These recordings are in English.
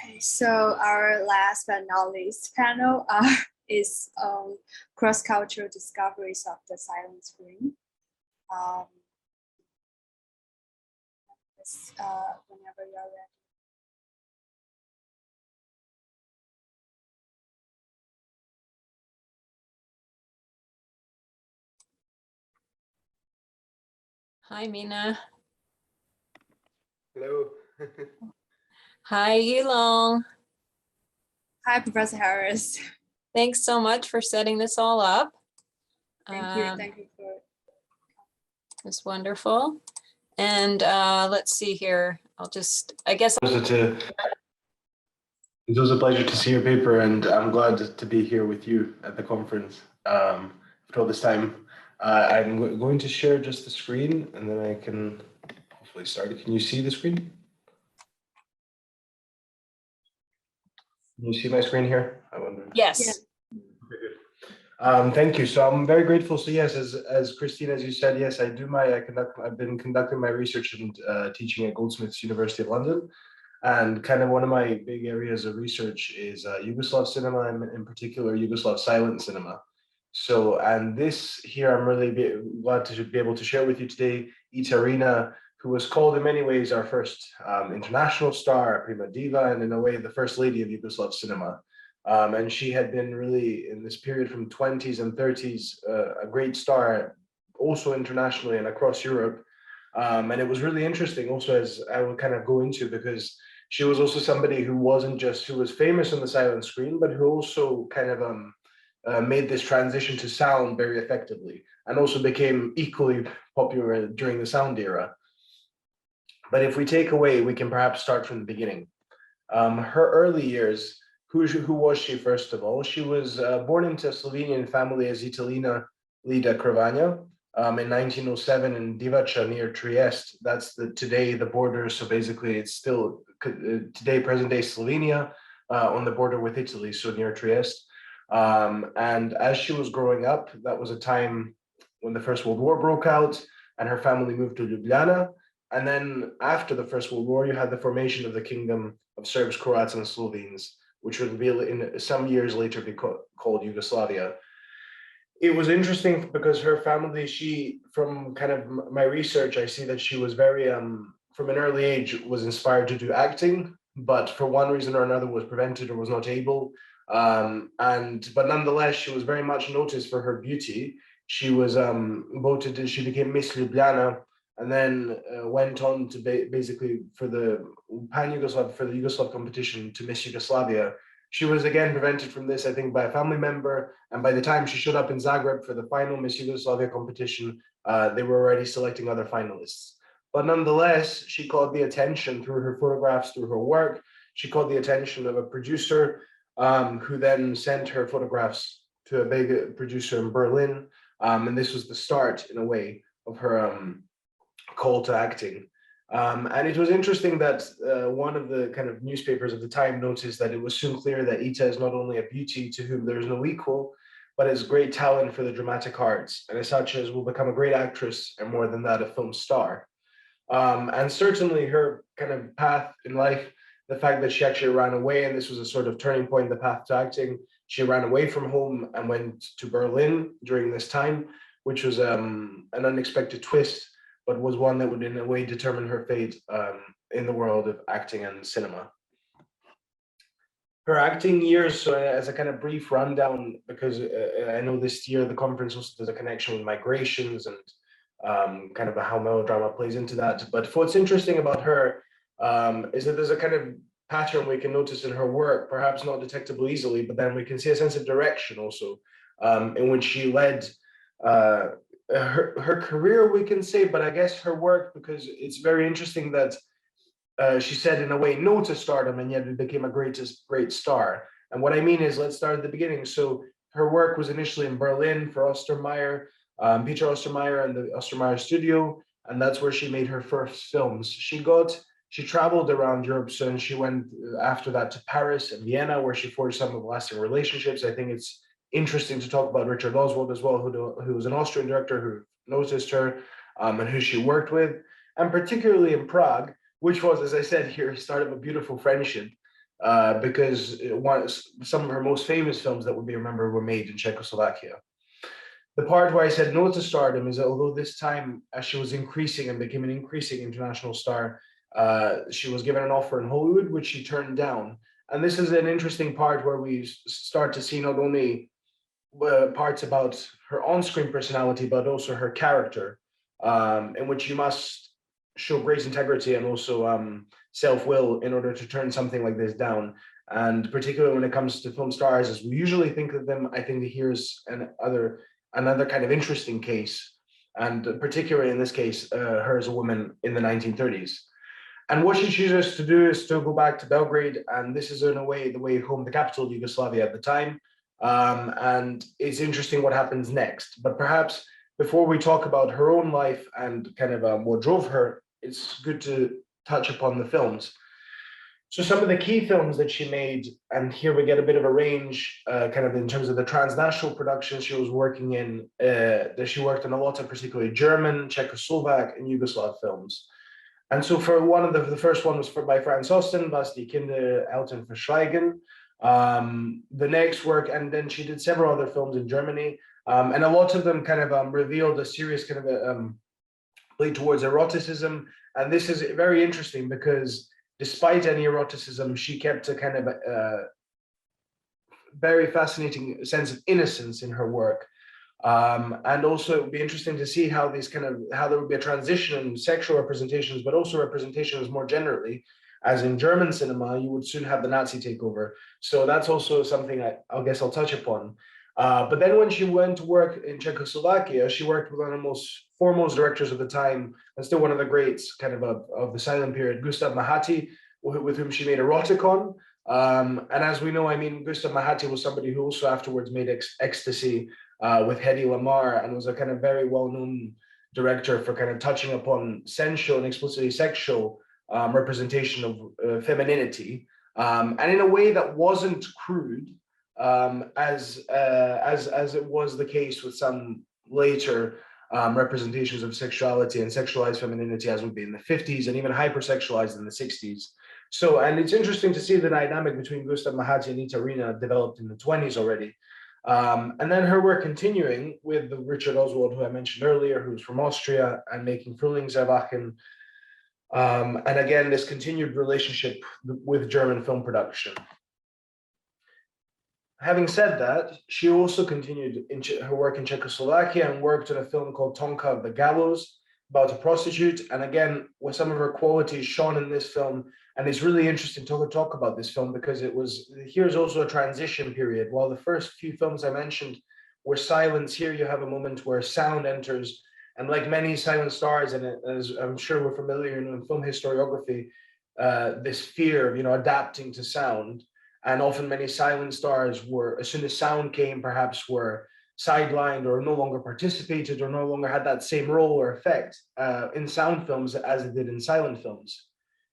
Okay, so our last but not least panel is cross-cultural discoveries of the silent screen. Whenever you're ready. Hi, Mina. Hello. Hi, Yilong. Hi, Professor Harris. Thanks so much for setting this all up. Thank you for it's wonderful. And let's see here. I guess. It was a pleasure to see your paper, and I'm glad to be here with you at the conference for all this time. I'm going to share just the screen, and then I can hopefully start. Can you see the screen? Can you see my screen here? I wonder. Yes. Yeah. Okay, good. Thank you. So I'm very grateful. So yes, as Kristine, as you said, yes, I've been conducting my research and teaching at Goldsmiths, University of London. And kind of one of my big areas of research is Yugoslav cinema, and in particular Yugoslav silent cinema. So, and this here, I'm really glad to be able to share with you today, Itarina, who was called in many ways our first international star, prima diva, and in a way the first lady of Yugoslav cinema. And she had been really in this period from 20s and 30s, a great star, also internationally and across Europe. And it was really interesting also, as I will kind of go into, because she was also somebody who wasn't just who was famous on the silent screen, but who also kind of made this transition to sound very effectively, and also became equally popular during the sound era. But if we take away, we can perhaps start from the beginning. Her early years, who was she, first of all? She was born into a Slovenian family as Italina Lida Kravanja in 1907 in Divača near Trieste. That's today the border. So basically it's still today present day Slovenia on the border with Italy, so near Trieste. And as she was growing up, that was a time when the First World War broke out and her family moved to Ljubljana. And then after the First World War, you had the formation of the Kingdom of Serbs, Croats, and Slovenes, which would be in some years later be called Yugoslavia. It was interesting because her family, from kind of my research, I see that she was very, from an early age, was inspired to do acting, but for one reason or another was prevented or was not able. But nonetheless, she was very much noticed for her beauty. She was she became Miss Ljubljana, and then went on to basically for the Yugoslav competition to Miss Yugoslavia. She was again prevented from this, I think, by a family member. And by the time she showed up in Zagreb for the final Miss Yugoslavia competition, they were already selecting other finalists. But nonetheless, she caught the attention through her photographs, through her work. She caught the attention of a producer who then sent her photographs to a big producer in Berlin. And this was the start, in a way, of her call to acting. And it was interesting that one of the kind of newspapers of the time noticed that it was soon clear that Ita is not only a beauty to whom there is no equal, but has great talent for the dramatic arts, and as such as will become a great actress, and more than that, a film star. And certainly her kind of path in life, the fact that she actually ran away, and this was a sort of turning point in the path to acting, she ran away from home and went to Berlin during this time, which was an unexpected twist, but was one that would in a way determine her fate in the world of acting and cinema. Her acting years, so as a kind of brief rundown, because I know this year the conference also does a connection with migrations and kind of how melodrama plays into that. But what's interesting about her is that there's a kind of pattern we can notice in her work, perhaps not detectable easily, but then we can see a sense of direction also in which she led her career, we can say, but I guess her work, because it's very interesting that she said in a way no to stardom, and yet it became a great star. And what I mean is, let's start at the beginning. So her work was initially in Berlin for Ostermeyer, Peter Ostermeyer and the Ostermeyer studio, and that's where she made her first films. She traveled around Europe, so and she went after that to Paris and Vienna, where she forged some of lasting relationships. I think it's interesting to talk about Richard Oswald as well, who was an Austrian director who noticed her and who she worked with, and particularly in Prague, which was, as I said here, start of a beautiful friendship. because some of her most famous films that would be remembered were made in Czechoslovakia. The part where I said no to stardom is that although this time, as she was increasing and became an increasing international star, she was given an offer in Hollywood, which she turned down. And this is an interesting part where we start to see not only parts about her on-screen personality, but also her character, in which you must show great integrity and also self-will in order to turn something like this down. And particularly when it comes to film stars, as we usually think of them, I think that here's another kind of interesting case, and particularly in this case, her as a woman in the 1930s. And what she chooses to do is to go back to Belgrade, and this is in a way the way home, the capital of Yugoslavia at the time. And it's interesting what happens next. But perhaps before we talk about her own life and kind of what drove her, it's good to touch upon the films. So some of the key films that she made, and here we get a bit of a range, kind of in terms of the transnational productions she was working in, that she worked on a lot of particularly German, Czechoslovak, and Yugoslav films. And so for one of the first one was by Franz Osten, Was die Kinder Eltern verschweigen. The next work, and then she did several other films in Germany, and a lot of them kind of revealed a serious kind of play towards eroticism. And this is very interesting because despite any eroticism, she kept a kind of very fascinating sense of innocence in her work. And also it would be interesting to see how there would be a transition in sexual representations, but also representations more generally, as in German cinema, you would soon have the Nazi takeover. So that's also something I guess I'll touch upon. But then when she went to work in Czechoslovakia, she worked with one of the most foremost directors of the time, and still one of the greats kind of the silent period, Gustav Mahati, with whom she made Eroticon. And as we know, I mean, Gustav Mahati was somebody who also afterwards made Ecstasy with Hedy Lamarr, and was a kind of very well-known director for kind of touching upon sensual and explicitly sexual representation of femininity, and in a way that wasn't crude, as it was the case with some later representations of sexuality and sexualized femininity, as would be in the 50s and even hypersexualized in the 60s. So, and it's interesting to see the dynamic between Gustav Mahati and Nita Rina developed in the 20s already. And then her work continuing with Richard Oswald, who I mentioned earlier, who's from Austria, and making Frühlingserwachen. And again, this continued relationship with German film production. Having said that, she also continued her work in Czechoslovakia and worked on a film called Tonka of the Gallows, about a prostitute. And again, with some of her qualities shown in this film. And it's really interesting to talk about this film because here's also a transition period. While the first few films I mentioned were silence, here you have a moment where sound enters. And like many silent stars, and as I'm sure we're familiar in film historiography, this fear of adapting to sound. And often many silent stars were, as soon as sound came, perhaps were sidelined or no longer participated or no longer had that same role or effect in sound films as it did in silent films.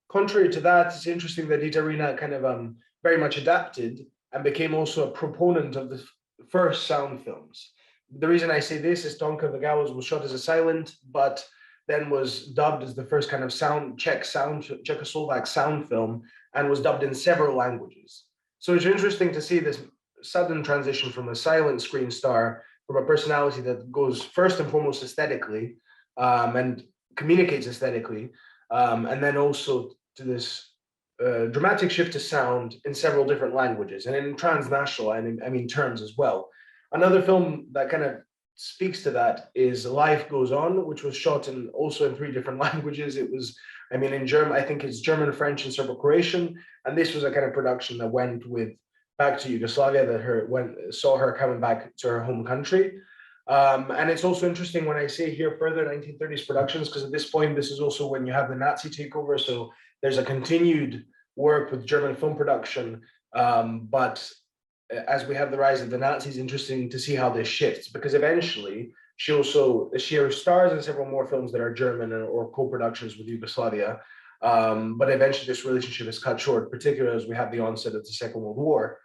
Contrary to that, it's interesting that Nita Rina kind of very much adapted and became also a proponent of the first sound films. The reason I say this is Tonka of the Gallows was shot as a silent, but then was dubbed as the first kind of Czechoslovak sound film, and was dubbed in several languages. So it's interesting to see this sudden transition from a silent screen star, from a personality that goes first and foremost aesthetically and communicates aesthetically, and then also to this dramatic shift to sound in several different languages and in transnational, I mean terms as well. Another film that kind of speaks to that is Life Goes On, which was shot also in 3 different languages. It was, I mean, in German, I think it's German, French, and Serbo-Croatian. And this was a kind of production that went back to Yugoslavia, that saw her coming back to her home country. And it's also interesting when I say here further 1930s productions, because at this point, this is also when you have the Nazi takeover. So there's a continued work with German film production, but as we have the rise of the Nazis, interesting to see how this shifts, because eventually she stars in several more films that are German or co-productions with Yugoslavia. But eventually this relationship is cut short, particularly as we have the onset of the Second World War.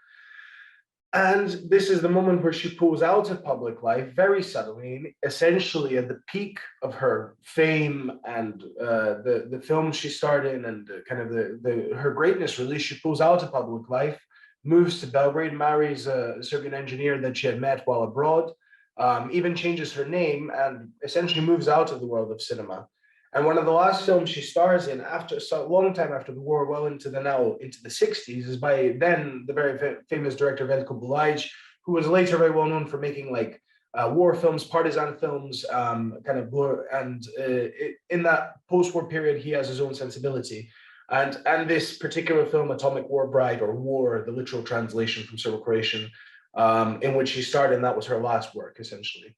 And this is the moment where she pulls out of public life very suddenly, essentially at the peak of her fame and the film she starred in and kind of her greatness. Really, she pulls out of public life, moves to Belgrade, marries a Serbian engineer that she had met while abroad, even changes her name and essentially moves out of the world of cinema. And one of the last films she stars in, after so long time after the war, well into the 60s, is by then the very famous director Veljko Bulajic, who was later very well known for making like war films, partisan films, kind of blur. And in that post-war period, he has his own sensibility. And this particular film, Atomic War Bride, or War, the literal translation from Serbo-Croatian, in which she starred in, that was her last work, essentially.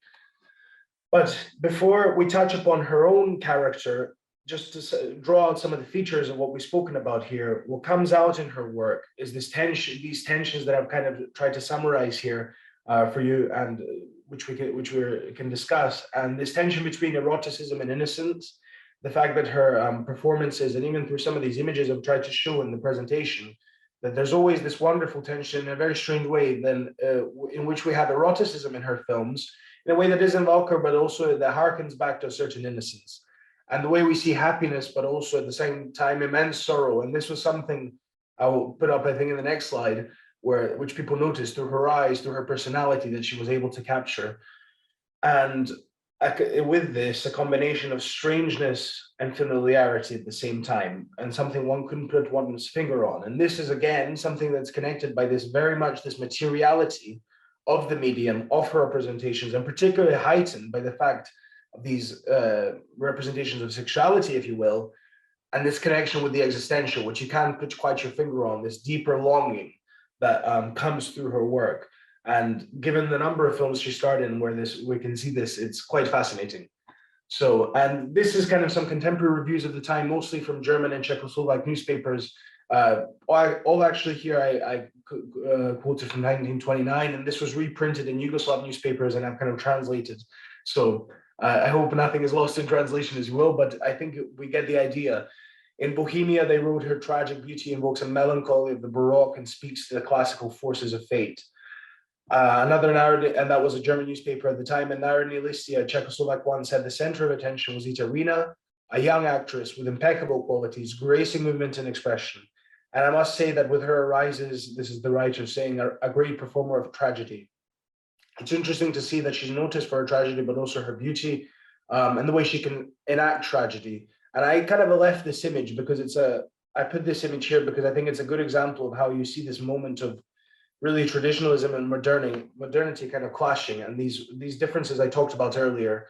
But before we touch upon her own character, just to draw out some of the features of what we've spoken about here, what comes out in her work is these tensions that I've kind of tried to summarize here for you, and which we can discuss. And this tension between eroticism and innocence, the fact that her performances, and even through some of these images I've tried to show in the presentation, that there's always this wonderful tension in a very strange way, then in which we have eroticism in her films, in a way that isn't vulgar, but also that harkens back to a certain innocence. And the way we see happiness, but also at the same time, immense sorrow. And this was something I will put up, I think, in the next slide, which people noticed through her eyes, through her personality, that she was able to capture. And with this, a combination of strangeness and familiarity at the same time, and something one couldn't put one's finger on. And this is, again, something that's connected by this very much this materiality of the medium, of her representations, and particularly heightened by the fact of these representations of sexuality, if you will, and this connection with the existential, which you can't put quite your finger on, this deeper longing that comes through her work. And given the number of films she starred in where we can see this, it's quite fascinating. So, and this is kind of some contemporary reviews of the time, mostly from German and Czechoslovak newspapers. All actually here I quoted from 1929, and this was reprinted in Yugoslav newspapers, and I've kind of translated. So I hope nothing is lost in translation as well, but I think we get the idea. In Bohemia, they wrote, her tragic beauty invokes a melancholy of the Baroque and speaks to the classical forces of fate. Another narrative, and that was a German newspaper at the time, and Narodni Listy, a Czechoslovak one, said the center of attention was Ita, a young actress with impeccable qualities, gracing movement and expression. And I must say that with her arises, this is the writer saying, a great performer of tragedy. It's interesting to see that she's noticed for her tragedy, but also her beauty and the way she can enact tragedy. And I kind of left this image because I put this image here because I think it's a good example of how you see this moment of really traditionalism and modernity kind of clashing. And these differences I talked about earlier,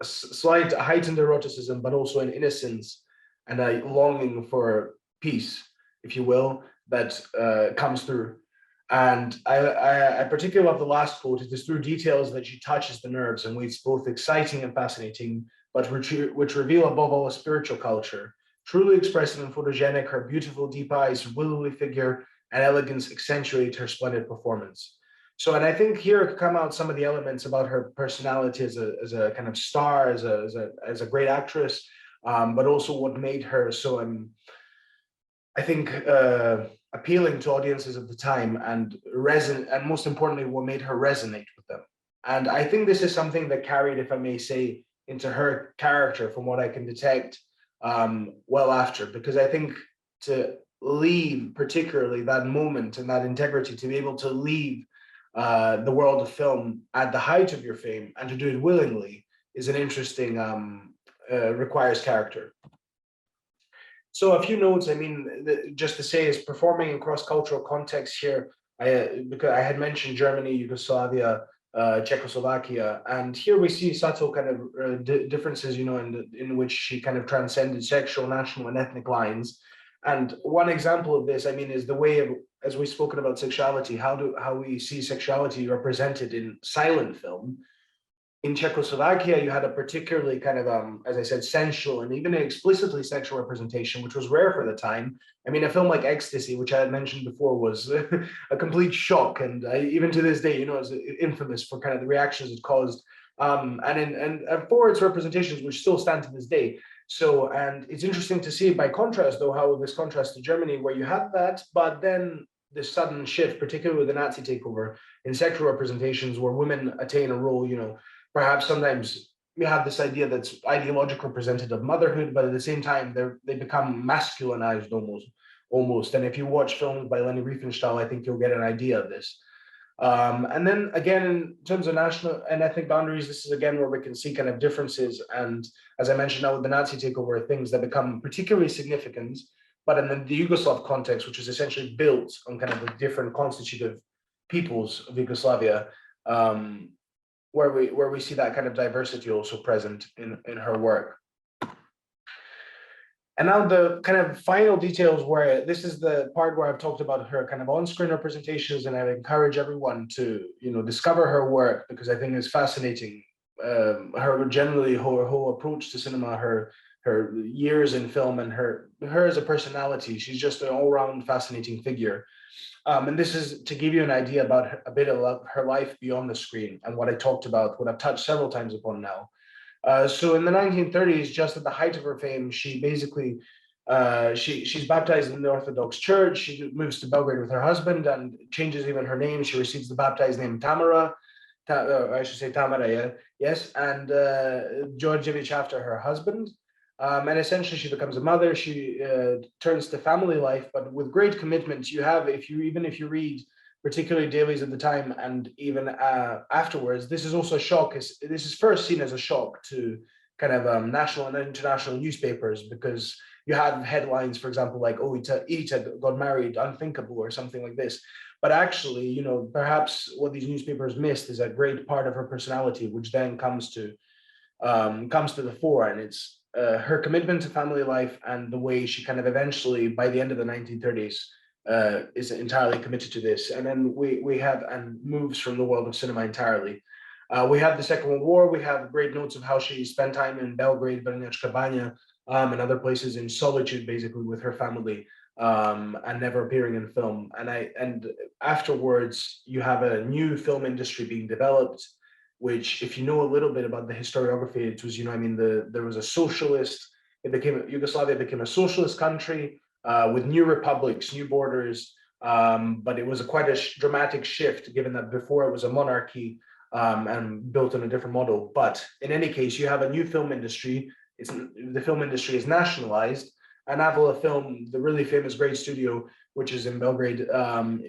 slight heightened eroticism, but also an innocence and a longing for peace, if you will, that comes through. And I particularly love the last quote. It is through details that she touches the nerves in ways both exciting and fascinating, but which reveal above all a spiritual culture. Truly expressive and photogenic, her beautiful deep eyes, willowy figure, and elegance accentuate her splendid performance. So, and I think here come out some of the elements about her personality as a kind of star, as a great actress, but also what made her so I think appealing to audiences of the time, and most importantly, what made her resonate with them. And I think this is something that carried, if I may say, into her character from what I can detect well after, because I think to leave particularly that moment and that integrity, to be able to leave the world of film at the height of your fame and to do it willingly is an interesting, requires character. So a few notes, I mean, just to say, is performing in cross-cultural contexts here, because I had mentioned Germany, Yugoslavia, Czechoslovakia, and here we see subtle kind of differences, you know, in which she kind of transcended sexual, national, and ethnic lines. And one example of this, I mean, is the way of, as we've spoken about sexuality, how we see sexuality represented in silent film. In Czechoslovakia, you had a particularly kind of, as I said, sensual and even explicitly sexual representation, which was rare for the time. I mean, a film like Ecstasy, which I had mentioned before, was a complete shock. And even to this day, you know, is infamous for kind of the reactions it caused. And for its representations, which still stand to this day. So, and it's interesting to see by contrast, though, how this contrast to Germany, where you had that, but then this sudden shift, particularly with the Nazi takeover, in sexual representations where women attain a role, perhaps sometimes we have this idea that's ideologically representative of motherhood, but at the same time, they become masculinized almost. And if you watch films by Leni Riefenstahl, I think you'll get an idea of this. And then again, in terms of national and ethnic boundaries, this is again where we can see kind of differences. And as I mentioned now with the Nazi takeover, things that become particularly significant, but in the Yugoslav context, which is essentially built on kind of the different constitutive peoples of Yugoslavia, where we see that kind of diversity also present in her work. And now the kind of final details, where this is the part where I've talked about her kind of on-screen representations, and I encourage everyone to discover her work, because I think it's fascinating. Her whole approach to cinema, her years in film, and her as a personality. She's just an all-round fascinating figure. And this is to give you an idea about a bit of her life beyond the screen, and what I talked about, what I've touched several times upon now. So in the 1930s, just at the height of her fame, she basically, she's baptized in the Orthodox Church. She moves to Belgrade with her husband and changes even her name. She receives the baptized name Tamara, I should say Tamara, yeah, yes, and Georgievich after her husband. And essentially she becomes a mother. She turns to family life, but with great commitment. You have, if you read particularly dailies at the time, and even afterwards, this is also a shock. This is first seen as a shock to kind of national and international newspapers, because you have headlines, for example, like, oh, Ita got married, unthinkable, or something like this. But actually, perhaps what these newspapers missed is a great part of her personality, which then comes to the fore. And it's her commitment to family life, and the way she kind of eventually, by the end of the 1930s, is entirely committed to this. And then we have, and moves from the world of cinema entirely. We have the Second World War. We have great notes of how she spent time in Belgrade, Brnjačka Banja, and other places in solitude, basically with her family, and never appearing in film. And afterwards, you have a new film industry being developed, which, if you know a little bit about the historiography, it was, there was a socialist. Yugoslavia became a socialist country. With new republics, new borders, but it was quite a dramatic shift, given that before it was a monarchy and built on a different model. But in any case, you have a new film industry. The film industry is nationalized, and Avila Film, the really famous great studio, which is in Belgrade,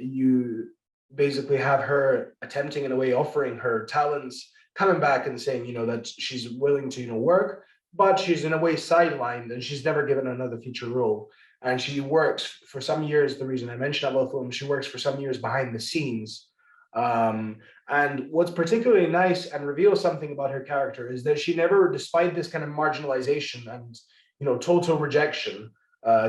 you basically have her attempting, in a way, offering her talents, coming back and saying, that she's willing to, work, but she's in a way sidelined, and she's never given another feature role. And she works for some years. The reason I mentioned Avila Film, she works for some years behind the scenes. And what's particularly nice and reveals something about her character is that she never, despite this kind of marginalization and total rejection,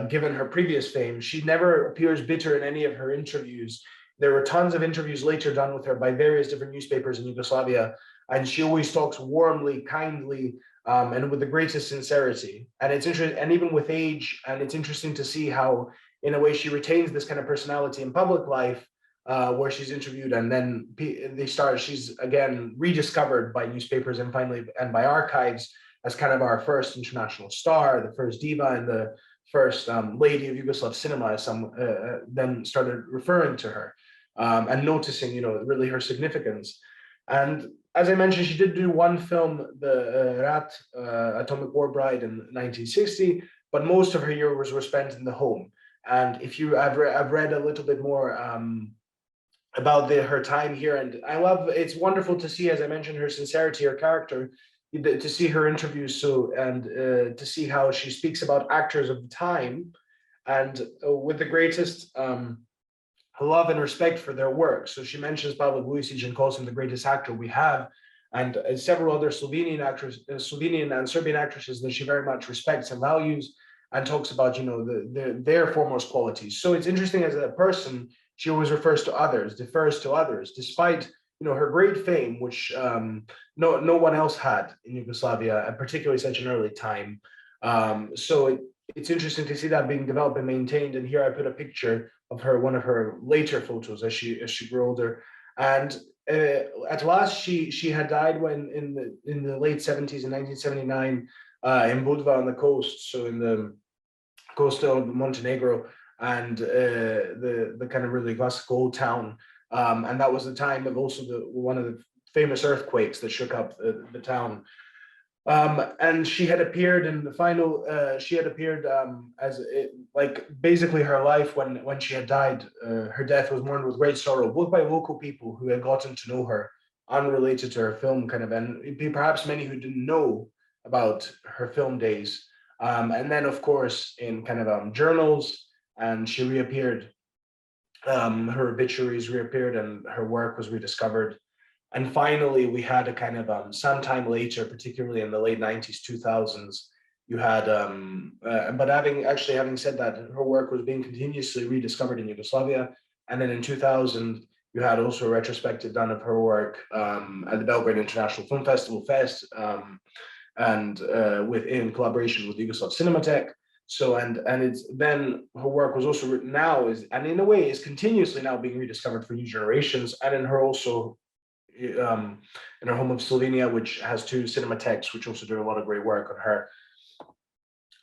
given her previous fame, she never appears bitter in any of her interviews. There were tons of interviews later done with her by various different newspapers in Yugoslavia, and she always talks warmly, kindly, and with the greatest sincerity. And it's interesting, and even with age, and it's interesting to see how, in a way, she retains this kind of personality in public life, where she's interviewed, and then she's again rediscovered by newspapers and finally, and by archives, as kind of our first international star, the first diva, and the first lady of Yugoslav cinema, as some then started referring to her, and noticing, really her significance. And as I mentioned, she did do one film, the Rat, Atomic War Bride, in 1960, but most of her years were spent in the home. And I've read a little bit more about her time here, and it's wonderful to see, as I mentioned, her sincerity, her character, to see her interviews, to see how she speaks about actors of the time, and with the greatest love and respect for their work. So she mentions Pavle Vujicic and calls him the greatest actor we have, and several other Slovenian and Serbian actresses that she very much respects and values, and talks about their foremost qualities. So it's interesting, as a person, she always defers to others, despite her great fame, which no one else had in Yugoslavia, and particularly such an early time. So it's interesting to see that being developed and maintained. And here I put a picture of her, one of her later photos as she grew older. And at last, she had died when in the late 70s, in 1979, in Budva on the coast, so in the coast of Montenegro. and the kind of really classical old town. And that was the time of also one of the famous earthquakes that shook up the town. And she had appeared in the final. She had appeared as like basically her life when she had died. Her death was mourned with great sorrow, both by local people who had gotten to know her, unrelated to her film kind of, and perhaps many who didn't know about her film days. And then, of course, in kind of journals, and she reappeared. Her obituaries reappeared, and her work was rediscovered. And finally, we had a kind of sometime later, particularly in the late 90s, 2000s, you had, but having said that, her work was being continuously rediscovered in Yugoslavia. And then in 2000, you had also a retrospective done of her work at the Belgrade International Film Festival and in collaboration with Yugoslav Cinematheque. So and it's then her work was also written now and in a way is continuously now being rediscovered for new generations, and in her also in her home of Slovenia, which has two cinematheques, which also do a lot of great work on her.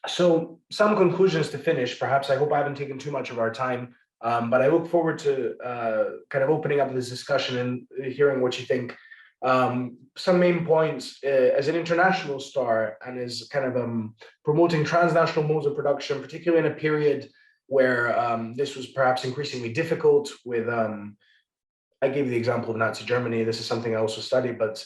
So some conclusions to finish. Perhaps I hope I haven't taken too much of our time, but I look forward to kind of opening up this discussion and hearing what you think. Some main points as an international star and as kind of promoting transnational modes of production, particularly in a period where this was perhaps increasingly difficult with I gave you the example of Nazi Germany. This is something I also studied, but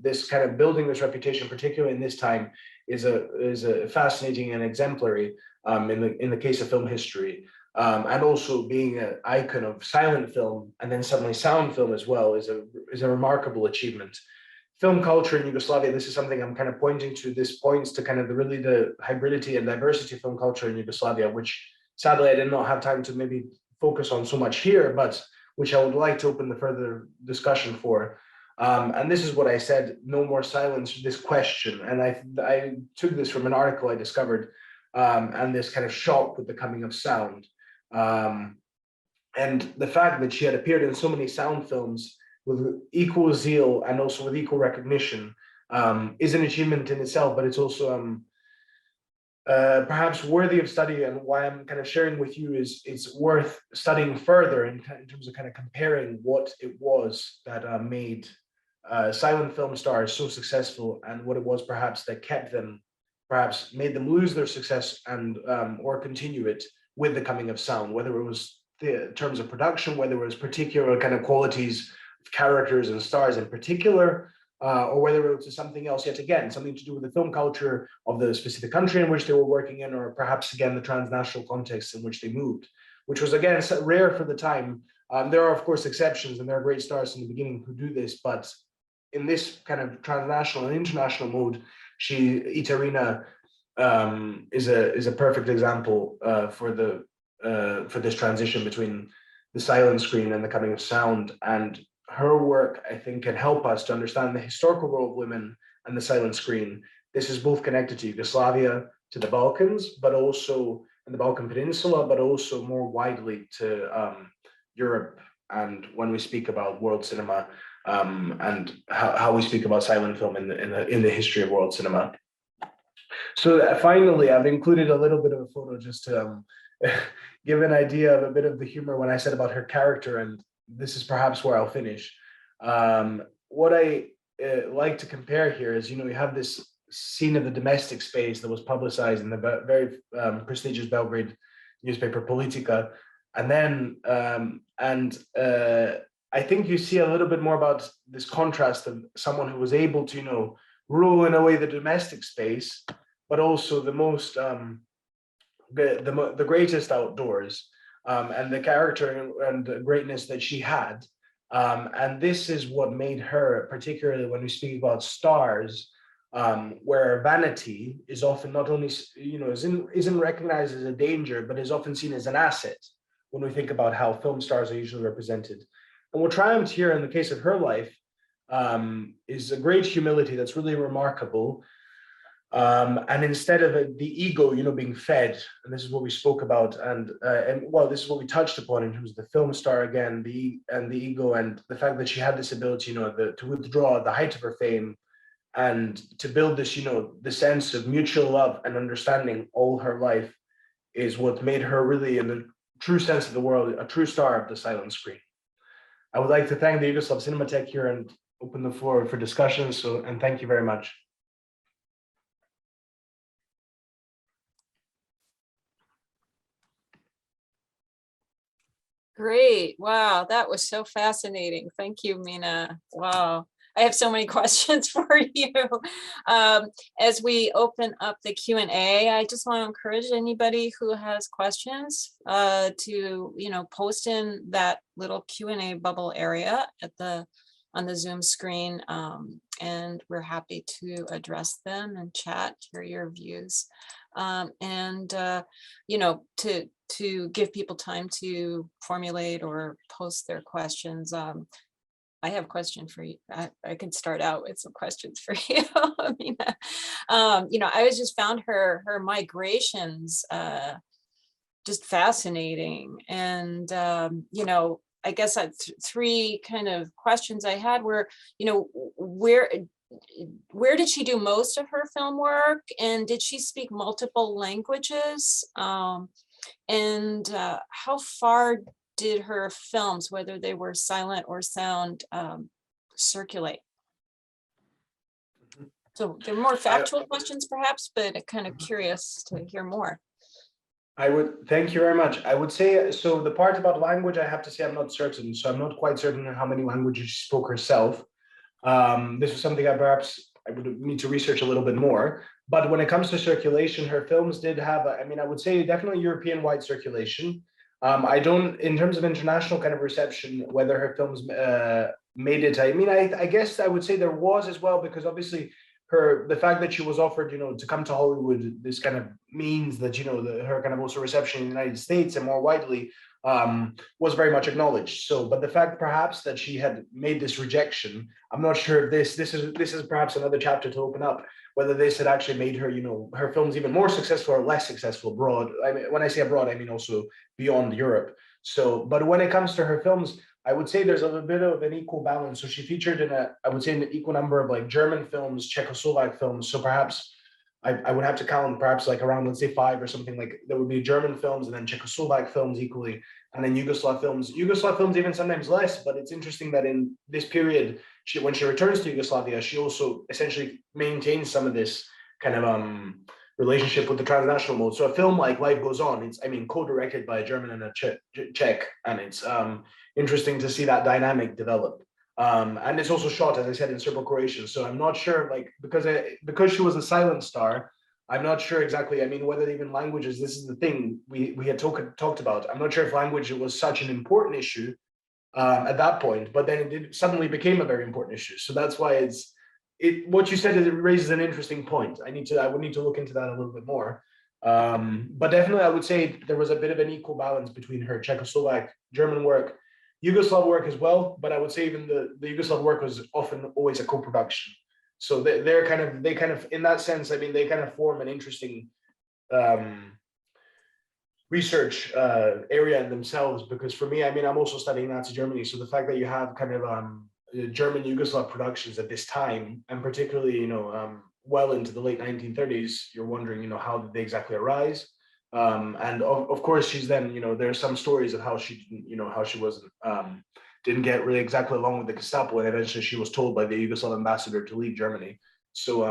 this kind of building this reputation, particularly in this time, is a fascinating and exemplary in the case of film history. And also being an icon of silent film and then suddenly sound film as well is a remarkable achievement. Film culture in Yugoslavia, this is something I'm kind of pointing to. This points to kind of the hybridity and diversity of film culture in Yugoslavia, which sadly I did not have time to maybe focus on so much here, but which I would like to open the further discussion for. And this is what I said, no more silence, this question. And I took this from an article I discovered, and this kind of shock with the coming of sound. And the fact that she had appeared in so many sound films with equal zeal and also with equal recognition is an achievement in itself, but it's also perhaps worthy of study, and why I'm kind of sharing with you is it's worth studying further in terms of kind of comparing what it was that made silent film stars so successful and what it was perhaps that kept them, perhaps made them lose their success and or continue it with the coming of sound, whether it was the terms of production, whether it was particular kind of qualities of characters and stars in particular, or whether it was something else, yet again, something to do with the film culture of the specific country in which they were working in, or perhaps again, the transnational context in which they moved, which was again, rare for the time. There are of course exceptions, and there are great stars in the beginning who do this, but in this kind of transnational and international mode, Itarina is a perfect example for this transition between the silent screen and the coming of sound. And her work, I think, can help us to understand the historical role of women and the silent screen. This is both connected to Yugoslavia, to the Balkans, but also in the Balkan Peninsula, but also more widely to Europe. And when we speak about world cinema and how we speak about silent film in the history of world cinema. So finally, I've included a little bit of a photo just to give an idea of a bit of the humor when I said about her character, and this is perhaps where I'll finish. What I like to compare here is, we have this scene of the domestic space that was publicized in the very prestigious Belgrade newspaper Politika, and then I think you see a little bit more about this contrast of someone who was able to, rule in a way the domestic space, but also the most the greatest outdoors, and the character and the greatness that she had. And this is what made her, particularly when we speak about stars, where vanity is often not only, isn't recognized as a danger, but is often seen as an asset when we think about how film stars are usually represented. And what triumphed here in the case of her life is a great humility that's really remarkable. And instead of the ego, you know, being fed, and this is what we spoke about, and well, this is what we touched upon in terms of the film star again, the ego, and the fact that she had this ability, you know, to withdraw at the height of her fame, and to build this, you know, the sense of mutual love and understanding all her life. is what made her really, in the true sense of the world, a true star of the silent screen. I would like to thank the Yugoslav Cinematheque here and open the floor for discussion. So, and thank you very much. Great. Wow, that was so fascinating. Thank you, Mina. Wow. I have so many questions for you. As we open up the Q&A, I just want to encourage anybody who has questions to, post in that little Q&A bubble area on the Zoom screen, and we're happy to address them and chat, hear your views, to give people time to formulate or post their questions. I have a question for you. I can start out with some questions for you, Mina. I was just found her migrations just fascinating. And, I guess three kind of questions I had were, where did she do most of her film work? And did she speak multiple languages? And how far did her films, whether they were silent or sound, circulate? So they're more factual questions perhaps, but I'm kind of curious to hear more. Thank you very much. I would say, so the part about language, I have to say I'm not certain. So I'm not quite certain how many languages she spoke herself. This was something I would need to research a little bit more. But when it comes to circulation, her films did have, I would say definitely European-wide circulation. In terms of international kind of reception, whether her films made it, I guess I would say there was as well, because obviously the fact that she was offered, to come to Hollywood, this kind of means that, her kind of also reception in the United States and more widely was very much acknowledged. So, but the fact perhaps that she had made this rejection, I'm not sure if this is perhaps another chapter to open up, whether this had actually made her, her films even more successful or less successful abroad. I mean, when I say abroad, I mean also beyond Europe. So, but when it comes to her films, I would say there's a little bit of an equal balance. So she featured in an equal number of like German films, Czechoslovak films. So perhaps I would have to count perhaps like around, let's say 5 or something, like there would be German films and then Czechoslovak films equally, and then Yugoslav films even sometimes less. But it's interesting that in this period, when she returns to Yugoslavia, she also essentially maintains some of this kind of relationship with the transnational mode. So a film like Life Goes On, it's co-directed by a German and a Czech, and it's interesting to see that dynamic develop. And it's also shot, as I said, in Serbo-Croatian. So I'm not sure, like, because she was a silent star, I'm not sure exactly, whether even languages, this is the thing we had talked about. I'm not sure if language was such an important issue at that point, but then it suddenly became a very important issue. So that's why what you said, it raises an interesting point. I would need to look into that a little bit more. But definitely I would say there was a bit of an equal balance between her Czechoslovak, German work, Yugoslav work as well, but I would say even the Yugoslav work was often always a co-production. So they kind of in that sense, they kind of form an interesting research area in themselves, because for me, I'm also studying Nazi Germany. So the fact that you have kind of German Yugoslav productions at this time, and particularly, well into the late 1930s, you're wondering, how did they exactly arise? And of course, she's then, there's some stories of how she didn't get really exactly along with the Gestapo, and eventually she was told by the Yugoslav ambassador to leave Germany. So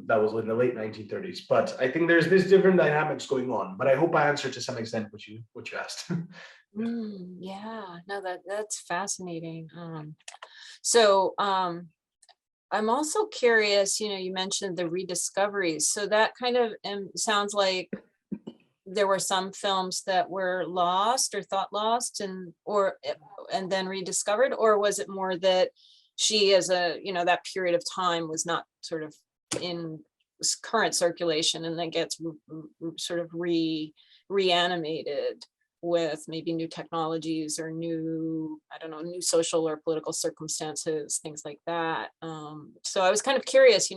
that was in the late 1930s. But I think there's this different dynamics going on. But I hope I answered to some extent what you asked. Yeah, no, that's fascinating. So I'm also curious, you mentioned the rediscoveries. So that kind of sounds like there were some films that were lost or thought lost and then rediscovered, or was it more that she, as that period of time was not sort of in current circulation and then gets sort of reanimated with maybe new technologies or new social or political circumstances, things like that. So I was kind of curious,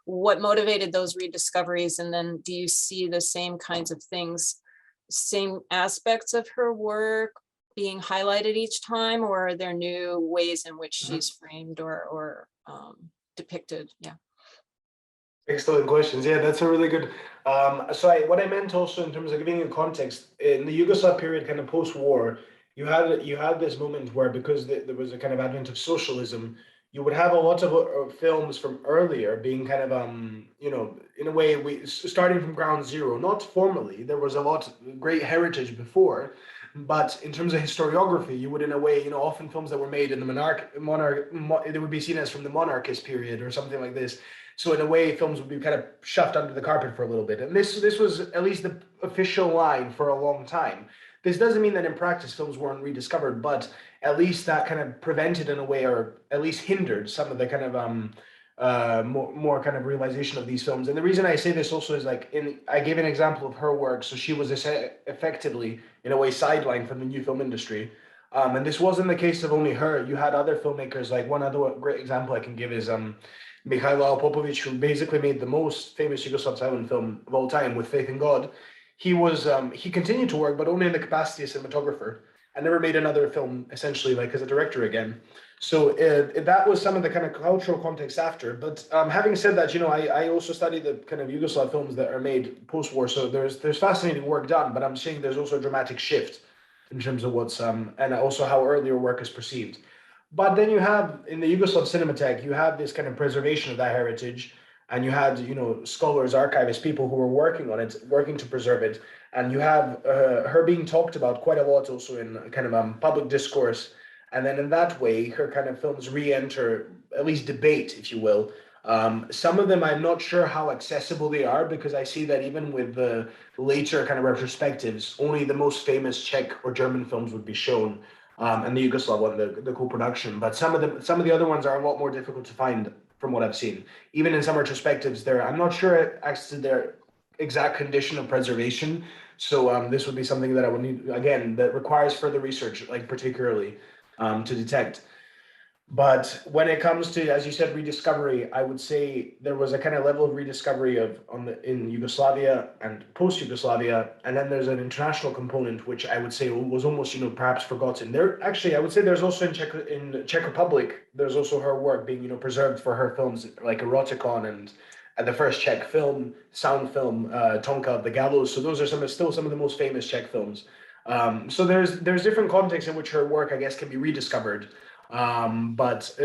what motivated those rediscoveries, and then do you see the same kinds of things, same aspects of her work being highlighted each time, or are there new ways in which she's framed or depicted? Yeah. Excellent questions. Yeah, that's a really good. What I meant also in terms of giving you context in the Yugoslav period, kind of post-war, you had this moment where because there was a kind of advent of socialism, you would have a lot of films from earlier being kind of in a way starting from ground zero. Not formally, there was a lot great heritage before, but in terms of historiography, you would in a way often films that were made in the they would be seen as from the monarchist period or something like this, so in a way, films would be kind of shoved under the carpet for a little bit. And this was at least the official line for a long time. This doesn't mean that in practice films weren't rediscovered, but at least that kind of prevented in a way, or at least hindered some of the kind of more kind of realization of these films. And the reason I say this also is like I gave an example of her work, so she was effectively in a way sidelined from the new film industry. And this wasn't the case of only her. You had other filmmakers. Like one other great example I can give is Mikhailo Popovic, who basically made the most famous Yugoslav silent film of all time with Faith in God. He continued to work, but only in the capacity as cinematographer, and never made another film essentially like as a director again. So that was some of the kind of cultural context after. But having said that, I also study the kind of Yugoslav films that are made post-war. So there's fascinating work done, but I'm saying there's also a dramatic shift in terms of what's and also how earlier work is perceived. But then you have in the Yugoslav Cinematheque, you have this kind of preservation of that heritage, and you had scholars, archivists, people who were working on it, working to preserve it, and you have her being talked about quite a lot also in kind of public discourse, and then in that way, her kind of films re-enter at least debate, if you will. Some of them I'm not sure how accessible they are because I see that even with the later kind of retrospectives, only the most famous Czech or German films would be shown, and the Yugoslav one, the co-production. But some of the other ones are a lot more difficult to find from what I've seen. Even in some retrospectives, I'm not sure as to their exact condition of preservation. So this would be something that I would need again that requires further research, like particularly to detect. But when it comes to, as you said, rediscovery, I would say there was a kind of level of rediscovery in Yugoslavia and post-Yugoslavia, and then there's an international component which I would say was almost perhaps forgotten. There actually, I would say there's also in Czech Republic, there's also her work being preserved for her films like Eroticon and the first Czech sound film, Tonka of the Gallows. So those are still some of the most famous Czech films. So there's different contexts in which her work, I guess, can be rediscovered. But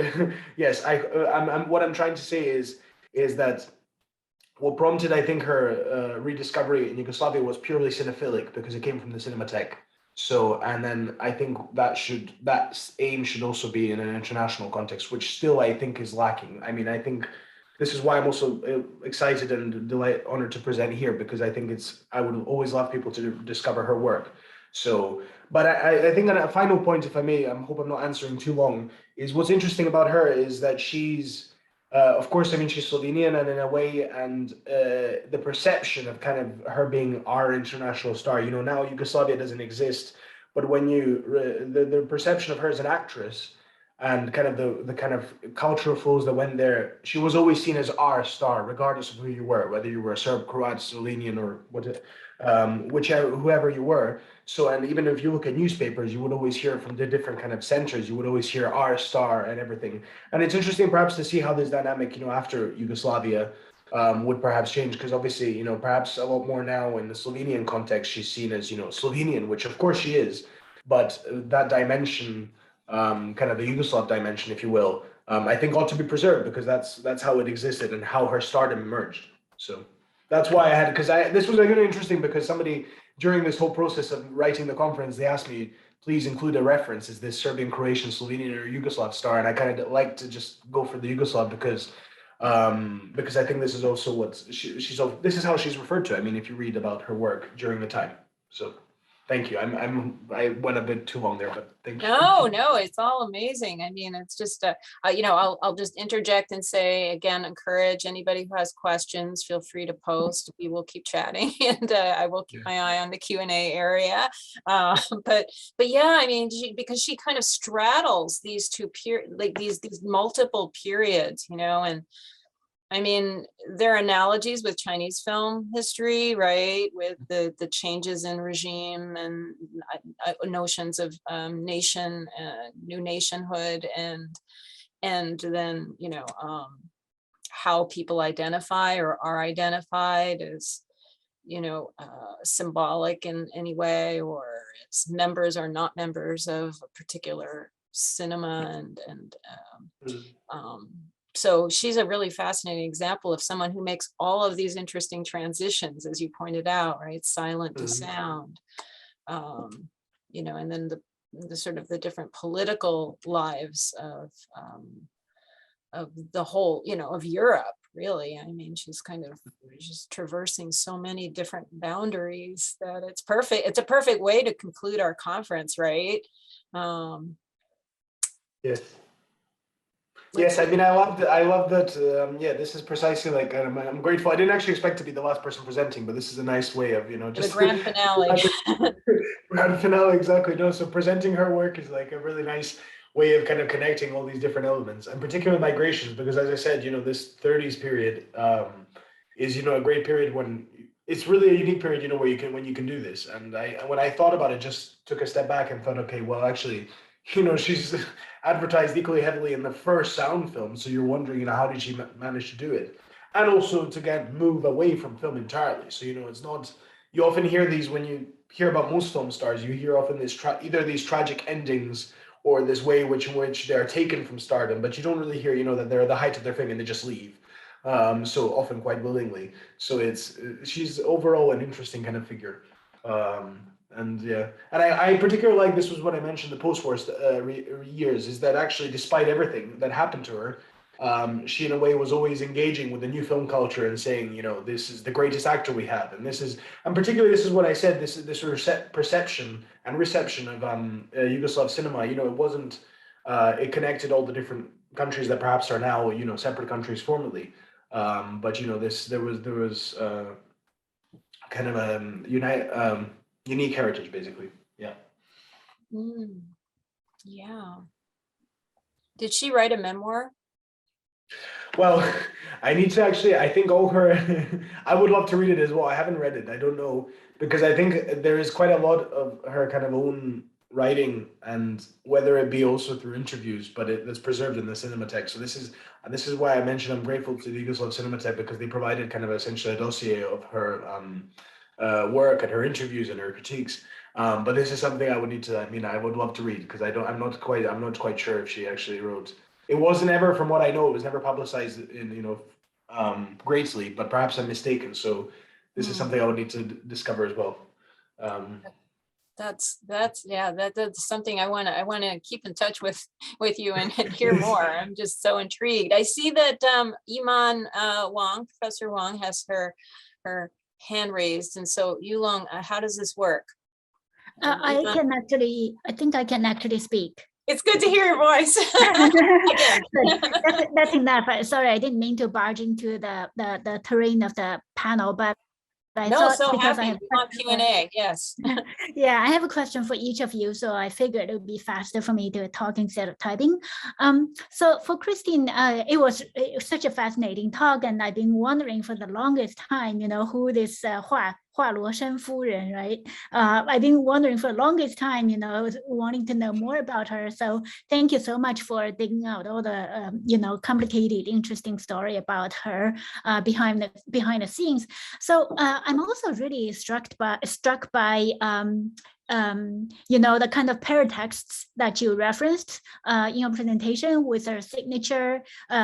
yes, what I'm trying to say is that what prompted, I think, her rediscovery in Yugoslavia was purely cinephilic because it came from the Cinematheque. So, and then I think that aim should also be in an international context, which still I think is lacking. I mean, I think this is why I'm also excited and honored to present here because I think I would always love people to discover her work. So, but I think on a final point, if I may, I hope I'm not answering too long, is what's interesting about her is that she's, of course, I mean, she's Slovenian and in a way, and the perception of kind of her being our international star, now Yugoslavia doesn't exist, but when the perception of her as an actress and kind of the kind of cultural flows that went there, she was always seen as our star, regardless of who you were, whether you were a Serb, Croat, Slovenian, or whoever you were. So, and even if you look at newspapers, you would always hear from the different kind of centers, you would always hear our star and everything. And it's interesting perhaps to see how this dynamic, after Yugoslavia would perhaps change, because obviously, perhaps a lot more now in the Slovenian context, she's seen as, Slovenian, which of course she is, but that dimension, kind of the Yugoslav dimension, if you will, I think ought to be preserved because that's how it existed and how her stardom emerged. So that's why this was really interesting because somebody during this whole process of writing the conference, they asked me, please include a reference. Is this Serbian, Croatian, Slovenian, or Yugoslav star? And I kind of like to just go for the Yugoslav because I think this is also this is how she's referred to. I mean, if you read about her work during the time. So thank you. I went a bit too long there, but thank you. No, it's all amazing. I mean, it's just, I'll just interject and say, again, encourage anybody who has questions, feel free to post. We will keep chatting and I will keep my eye on the Q&A area. But yeah, I mean, because she kind of straddles these two these multiple periods, and I mean, there are analogies with Chinese film history, right? With the changes in regime and notions of new nationhood, and then how people identify or are identified as, symbolic in any way, or as members or not members of a particular cinema. So she's a really fascinating example of someone who makes all of these interesting transitions, as you pointed out, right? Silent to sound, and then the sort of the different political lives of the whole, of Europe, really. I mean, she's kind of just traversing so many different boundaries that it's perfect. It's a perfect way to conclude our conference, right? Yes. Yes, I mean, I love that. Yeah, this is precisely like, I'm grateful. I didn't actually expect to be the last person presenting, but this is a nice way of, just the grand finale. Grand finale, exactly. No, so presenting her work is like a really nice way of kind of connecting all these different elements, and particularly migrations, because as I said, this 30s period is, a great period when it's really a unique period, where when you can do this. And when I thought about it, just took a step back and thought, okay, well, actually, she's advertised equally heavily in the first sound film. So you're wondering, how did she manage to do it? And also to move away from film entirely. So, it's not, you often hear these, when you hear about most film stars, you hear often this, either these tragic endings or this way in which they're taken from stardom, but you don't really hear, that they're at the height of their fame and they just leave. So often quite willingly. So she's overall an interesting kind of figure. And yeah, and I particularly like, this was what I mentioned, the post-war years, is that actually, despite everything that happened to her, she in a way was always engaging with the new film culture and saying, this is the greatest actor we have, and particularly this is what I said, this perception and reception of Yugoslav cinema. It wasn't, it connected all the different countries that perhaps are now, separate countries formerly, but there was kind of a unique heritage, basically. Yeah. Yeah. Did she write a memoir? Well, I need to actually, I think all her, I would love to read it as well. I haven't read it. I don't know, because I think there is quite a lot of her kind of own writing, and whether it be also through interviews, but it's preserved in the Cinematheque. So this is why I mentioned I'm grateful to the Yugoslav Cinematheque, because they provided kind of essentially a dossier of her work and her interviews and her critiques. But this is something I would need to, I would love to read, because I'm not quite sure if she actually wrote. It wasn't ever, from what I know, it was never publicized in, greatly, but perhaps I'm mistaken. So this is something I would need to discover as well. That's something I want to keep in touch with you and hear more. I'm just so intrigued. I see that Iman Wang, Professor Wang, has her hand raised, and so Yulong, how does this work? I think I can actually speak. It's good to hear your voice. That's enough. Sorry, I didn't mean to barge into the terrain of the panel, but I thought, so because happy. I have Q&A, yes. Yeah, I have a question for each of you, so I figured it would be faster for me to talk instead of typing. So for Kristine, it was such a fascinating talk, and I've been wondering for the longest time, who this Hua Luoshen Furen, right? I've been wondering for the longest time, I was wanting to know more about her. So thank you so much for digging out all the, complicated, interesting story about her behind the scenes. So I'm also really struck by the kind of paratexts that you referenced in your presentation, with her signature,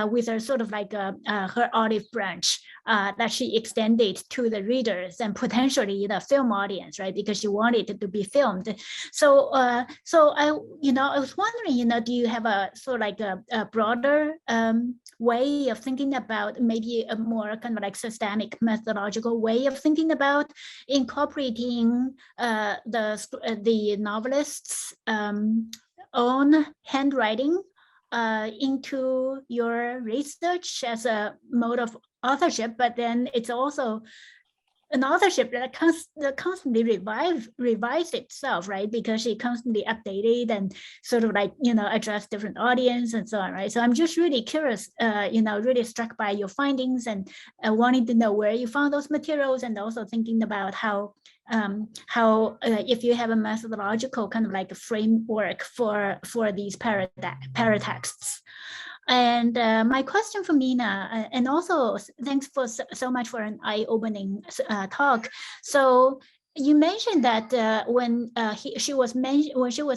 with her sort of like her olive branch that she extended to the readers and potentially the film audience, right? Because she wanted it to be filmed. So, I was wondering, do you have a sort of like a broader way of thinking about, maybe a more kind of like systemic methodological way of thinking about incorporating the novelist's own handwriting into your research as a mode of authorship, but then it's also an authorship that constantly revises itself, right? Because she constantly updated and sort of like, address different audience and so on, right? So I'm just really curious, really struck by your findings, and wanting to know where you found those materials, and also thinking about how if you have a methodological kind of like a framework for these paratexts. And my question for Mina, and also thanks for so much for an eye-opening talk. So you mentioned that when she was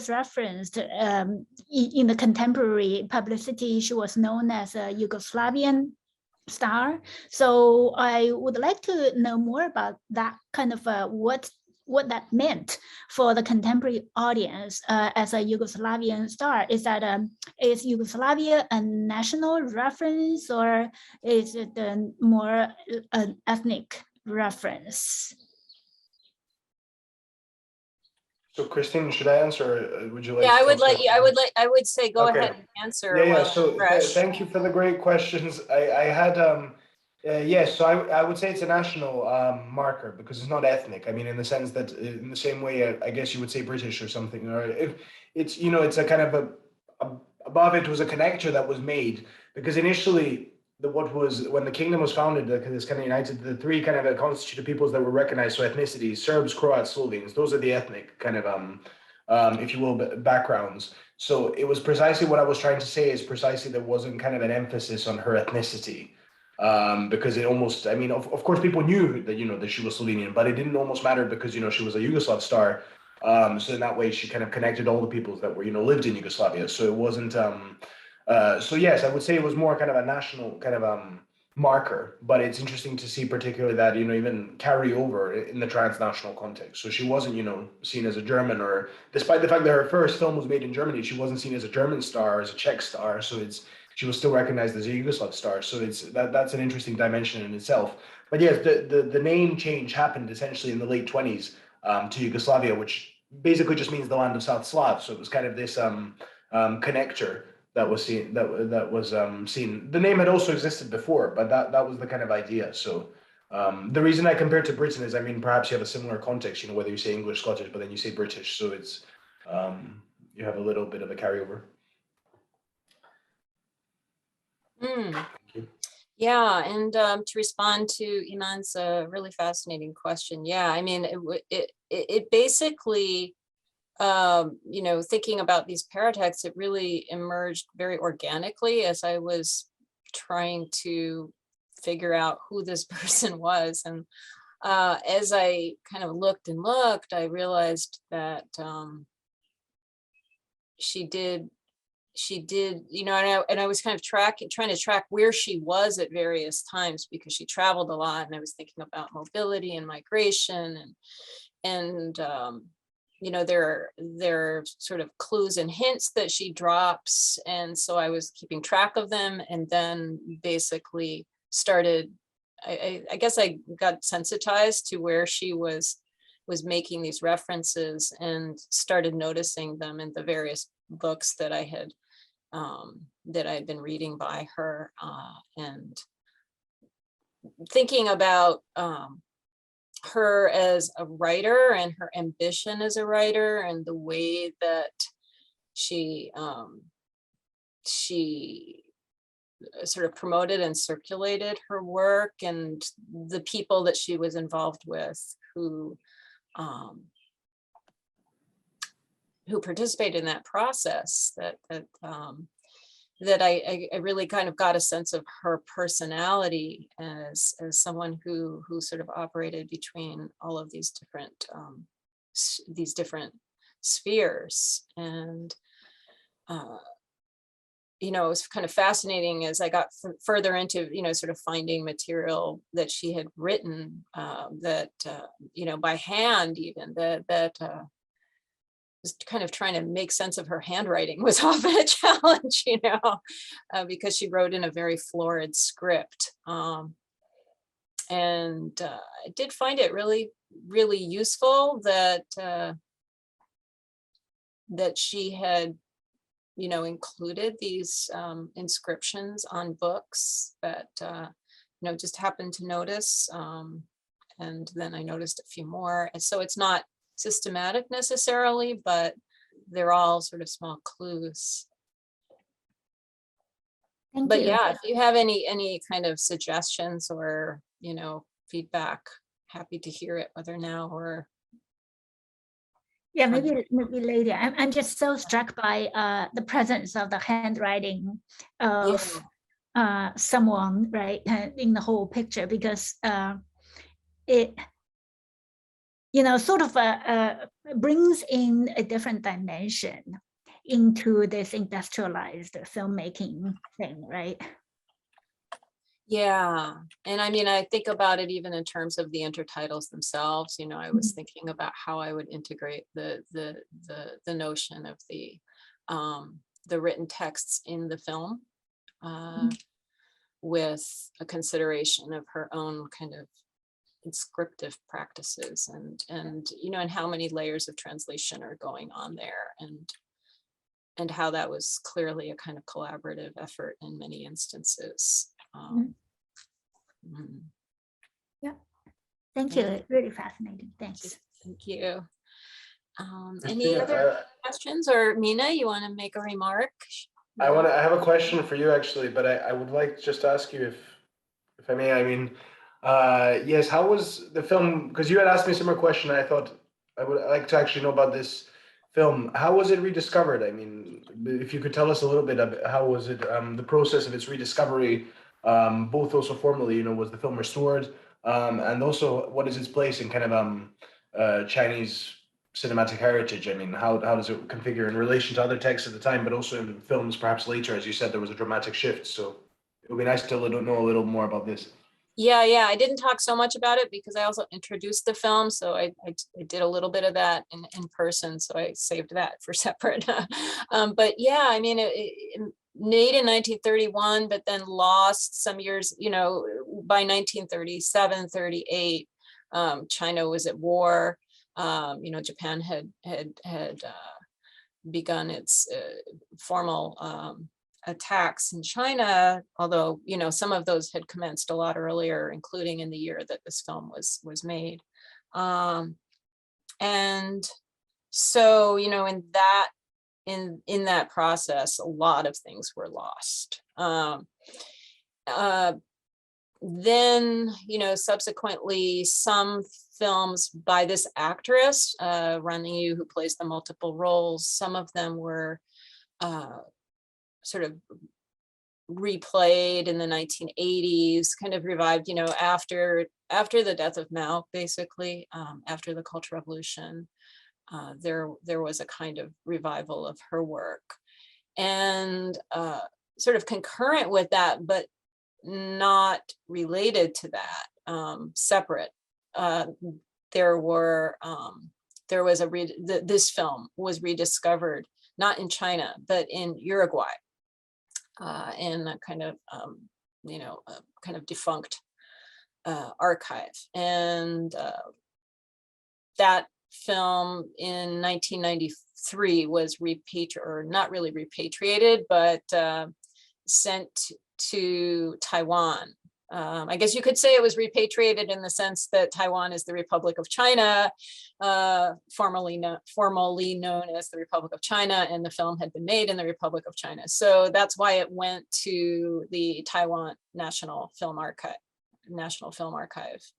referenced in the contemporary publicity, she was known as a Yugoslavian star. So I would like to know more about that kind of what that meant for the contemporary audience as a Yugoslavian star. Is that is Yugoslavia a national reference, or is it more an ethnic reference? So Kristine, should I answer? Or would you like? Yeah, to I would talk let you. I would say go Okay. ahead and answer. Yeah, while so it's fresh. thank you for the great questions. I had yes, so I would say it's a national marker because it's not ethnic. I mean, in the sense that in the same way, I guess you would say British or something, or if it's it's a kind of above it was a connector that was made because initially what was when the kingdom was founded, this kind of united the three kind of constituted peoples that were recognized. So ethnicities: Serbs, Croats, Slovenes. Those are the ethnic kind of if you will, backgrounds. So it was precisely what I was trying to say is precisely there wasn't kind of an emphasis on her ethnicity. Because it almost, I mean, of course, people knew that, that she was Slovenian, but it didn't almost matter because, she was a Yugoslav star. So in that way, she kind of connected all the peoples that were, lived in Yugoslavia. So it wasn't, so yes, I would say it was more kind of a national kind of marker, but it's interesting to see particularly that, even carry over in the transnational context. So she wasn't, seen as a German, or despite the fact that her first film was made in Germany, she wasn't seen as a German star, as a Czech star. So she was still recognized as a Yugoslav star. So that's an interesting dimension in itself. But yes, the name change happened essentially in the late 20s to Yugoslavia, which basically just means the land of South Slavs. So it was kind of this connector that was seen. That was seen. The name had also existed before, but that was the kind of idea. So the reason I compare it to Britain is, I mean, perhaps you have a similar context. Whether you say English, Scottish, but then you say British, so it's you have a little bit of a carryover. Yeah, and to respond to Iman's really fascinating question, yeah, I mean, it basically, thinking about these paratexts, it really emerged very organically as I was trying to figure out who this person was. And as I kind of looked and looked, I realized that she did, and I was kind of trying to track where she was at various times because she traveled a lot, and I was thinking about mobility and migration, and there are sort of clues and hints that she drops, and so I was keeping track of them, and then basically started. I guess I got sensitized to where she was making these references and started noticing them in the various books that I had been reading by her, and thinking about her as a writer and her ambition as a writer and the way that she sort of promoted and circulated her work, and the people that she was involved with who participated in that process, that I really kind of got a sense of her personality as someone who sort of operated between all of these different spheres. And it was kind of fascinating as I got further into, sort of finding material that she had written that, by hand even, that was kind of trying to make sense of her handwriting was often a challenge, because she wrote in a very florid script. And I did find it really, really useful that she had, included these inscriptions on books that, just happened to notice. And then I noticed a few more. And so it's not systematic necessarily, but they're all sort of small clues. Thank But you. yeah, if you have any kind of suggestions or feedback, happy to hear it, whether now or. Yeah, maybe later. I'm just so struck by the presence of the handwriting of someone, right, in the whole picture, because it, you know, sort of brings in a different dimension into this industrialized filmmaking thing, right? Yeah, and I mean, I think about it even in terms of the intertitles themselves. You know, I was thinking about how I would integrate the notion of the written texts in the film with a consideration of her own kind of inscriptive practices, and you know, and how many layers of translation are going on there, and how that was clearly a kind of collaborative effort in many instances. Yeah, thank you. It's really fascinating. Thanks. Thank you. Any other questions, or Mina, you want to make a remark? I have a question for you actually, but I would like just to ask you if I may. I mean, yes, how was the film? Because you had asked me a similar question. I thought I would like to actually know about this film. How was it rediscovered? I mean, if you could tell us a little bit about how was it, the process of its rediscovery, both also formally, you know, was the film restored, and also what is its place in kind of Chinese cinematic heritage? I mean, how does it configure in relation to other texts at the time, but also in films perhaps later? As you said, there was a dramatic shift, so it would be nice to know a little more about this. Yeah, I didn't talk so much about it because I also introduced the film, so I did a little bit of that in person, so I saved that for separate. But yeah, I mean, it made in 1931, but then lost some years, you know, by 1937, 38, China was at war. You know, Japan had begun its formal attacks in China, although, you know, some of those had commenced a lot earlier, including in the year that this film was made. And so, you know, in that process, a lot of things were lost. Then, you know, subsequently, some films by this actress, Ran Yu, who plays the multiple roles, some of them were sort of replayed in the 1980s, kind of revived, you know, after the death of Mao, basically, after the Cultural Revolution. There was a kind of revival of her work, and sort of concurrent with that, but not related to that, separate. There was this film was rediscovered, not in China, but in Uruguay, in a kind of, you know, a kind of defunct archive. And that film in 1993 was not really repatriated, but sent to Taiwan. I guess you could say it was repatriated in the sense that Taiwan is the Republic of China, formally known as the Republic of China, and the film had been made in the Republic of China. So that's why it went to the Taiwan National Film Archive,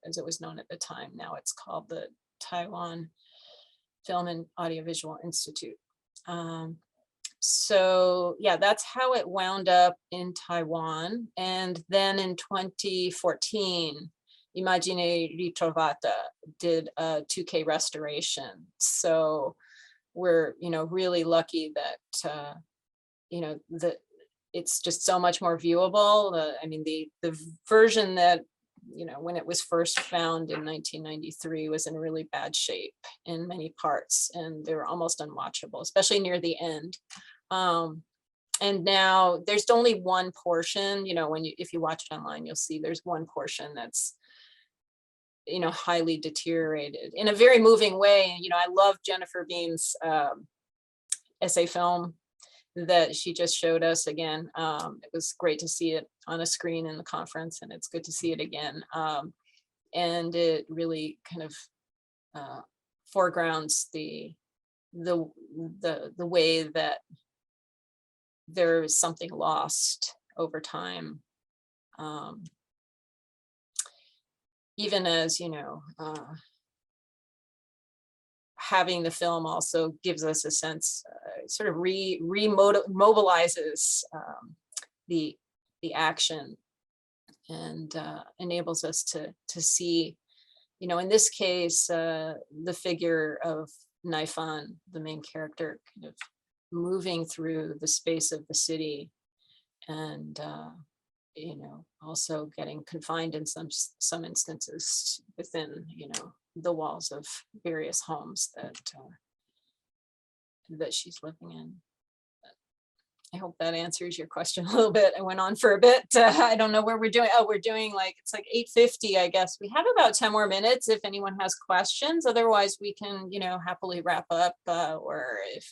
as it was known at the time. Now it's called the Taiwan Film and Audiovisual Institute. So yeah, that's how it wound up in Taiwan. And then in 2014, Immagine Ritrovata did a 2K restoration. So we're, you know, really lucky that, you know, it's just so much more viewable. I mean, the version that, you know, when it was first found in 1993 was in really bad shape in many parts, and they were almost unwatchable, especially near the end. And now there's only one portion, you know, if you watch it online, you'll see there's one portion that's, you know, highly deteriorated in a very moving way. You know, I love Jennifer Bean's essay film that she just showed us again. It was great to see it on a screen in the conference, and it's good to see it again. And it really kind of foregrounds the way that there is something lost over time, even as, you know, having the film also gives us a sense, sort of mobilizes the action, and enables us to see, you know, in this case, the figure of Naifan, the main character, kind of moving through the space of the city, and you know, also getting confined in some instances within, you know, the walls of various homes that she's living in. I hope that answers your question a little bit. I went on for a bit. I don't know where we're doing. Oh, we're doing like, it's like 8:50, I guess. We have about 10 more minutes if anyone has questions. Otherwise, we can, you know, happily wrap up. Or if,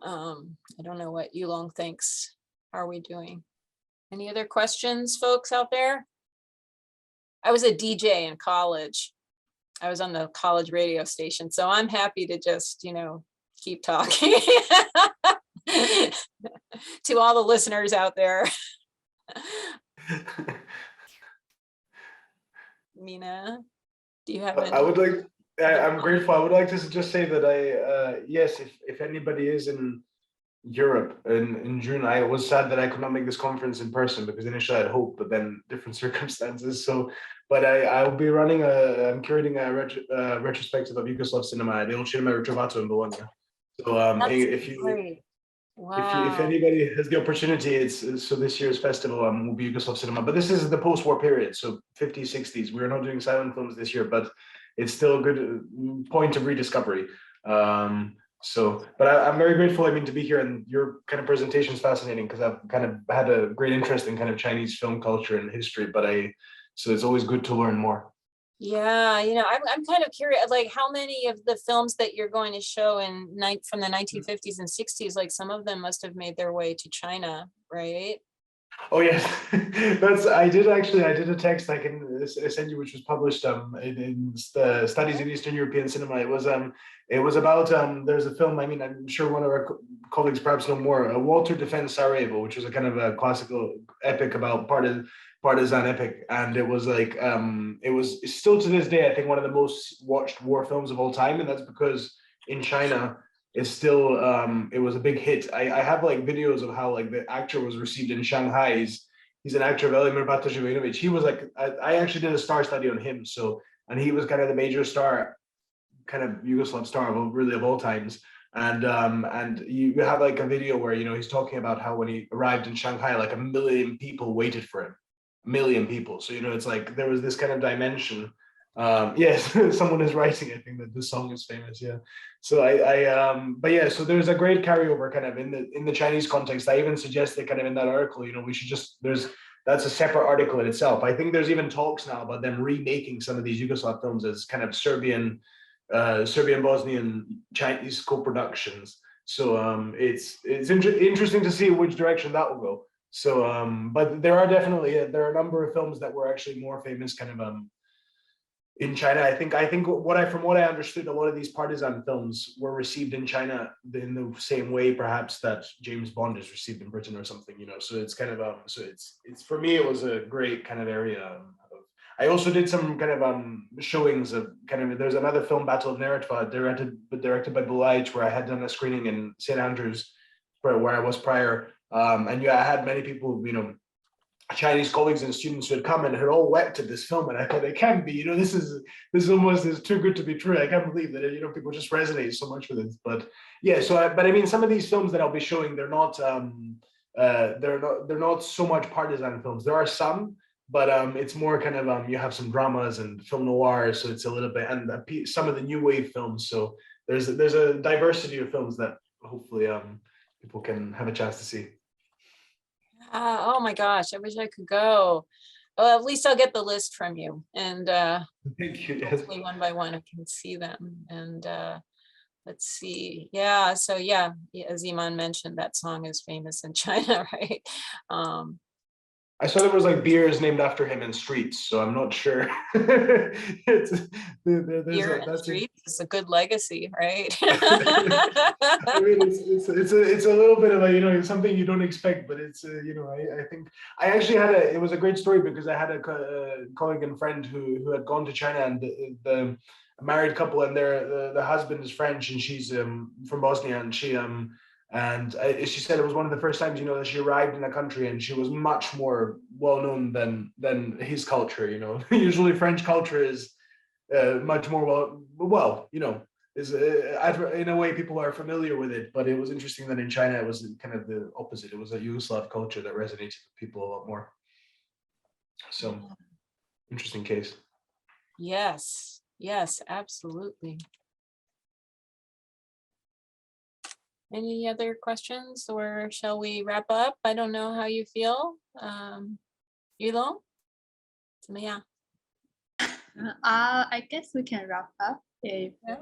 I don't know what Yulong thinks. How are we doing? Any other questions, folks out there? I was a DJ in college. I was on the college radio station, so I'm happy to just, you know, keep talking. To all the listeners out there. Mina, do you have any? I would like, I'm grateful. I would like to just say that yes, if anybody is in Europe in June, I was sad that I could not make this conference in person, because initially I had hoped, but then different circumstances. So, but I'll be running I'm curating a retrospective of Yugoslav cinema at Il Cinema Ritrovato in Bologna. So if you, great. Wow. if anybody has the opportunity, it's so this year's festival will be Yugoslav cinema, but this is the post-war period, so 50s, 60s. We're not doing silent films this year, but it's still a good point of rediscovery. So, but I'm very grateful, I mean, to be here, and your kind of presentation is fascinating, because I've kind of had a great interest in kind of Chinese film culture and history, but so it's always good to learn more. Yeah, you know, I'm kind of curious, like how many of the films that you're going to show from the 1950s and 60s, like some of them must have made their way to China, right? Oh yes, I did a text I can send you, which was published in the Studies in Eastern European Cinema. It was about there's a film, I mean, I'm sure one of our colleagues perhaps know more, Walter Defends Sarajevo, which was a kind of a classical epic about partisan epic, and it was like it was still to this day, I think, one of the most watched war films of all time, and that's because in China it's still it was a big hit. I have like videos of how like the actor was received in Shanghai. He's an actor, Velimir Batajevinovich. He was like, I actually did a star study on him, so, and he was kind of the major star, kind of Yugoslav star of really of all times. And you have like a video where, you know, he's talking about how when he arrived in Shanghai, like 1 million people waited for him. 1 million people. So, you know, it's like there was this kind of dimension. Yes, someone is writing, I think, that this song is famous. Yeah. So but yeah, so there's a great carryover kind of in the Chinese context. I even suggested kind of in that article, you know, we should just, that's a separate article in itself. I think there's even talks now about them remaking some of these Yugoslav films as kind of Serbian, Bosnian, Chinese co-productions. So it's interesting to see which direction that will go. So but there are definitely there are a number of films that were actually more famous kind of in China. I think from what I understood, a lot of these partisan films were received in China in the same way perhaps that James Bond is received in Britain or something, you know. So it's kind of so it's for me, it was a great kind of area. I also did some kind of showings of kind of, there's another film, Battle of Neretva, directed by Bulaich, where I had done a screening in St. Andrews, where I was prior. And yeah, I had many people, you know, Chinese colleagues and students who had come and had all wept at this film, and I thought, it can't be, you know, this is almost is too good to be true. I can't believe that, you know, people just resonate so much with it. But yeah, so but I mean, some of these films that I'll be showing, they're not so much partisan films. There are some, but it's more kind of you have some dramas and film noir, so it's a little bit, and some of the new wave films. So there's a diversity of films that hopefully people can have a chance to see. Oh my gosh, I wish I could go. Well, at least I'll get the list from you, and Thank you. hopefully one by one I can see them. And let's see. Yeah, so yeah, as Iman mentioned, that song is famous in China, right? I saw there was like beers named after him in streets, so I'm not sure. Here in streets is a good legacy, right? I mean, it's a little bit of a, you know, something you don't expect, but it's you know, I think I actually had it was a great story because I had a colleague and friend who had gone to China, and the married couple, and the husband is French and she's from Bosnia, and she said it was one of the first times, you know, that she arrived in a country and she was much more well known than his culture. You know, usually French culture is much more well, you know, is in a way people are familiar with it. But it was interesting that in China it was kind of the opposite. It was a Yugoslav culture that resonated with people a lot more. So interesting case. Yes, yes, absolutely. Any other questions, or shall we wrap up? I don't know how you feel. Yulong? Yeah. I guess we can wrap up if Yeah.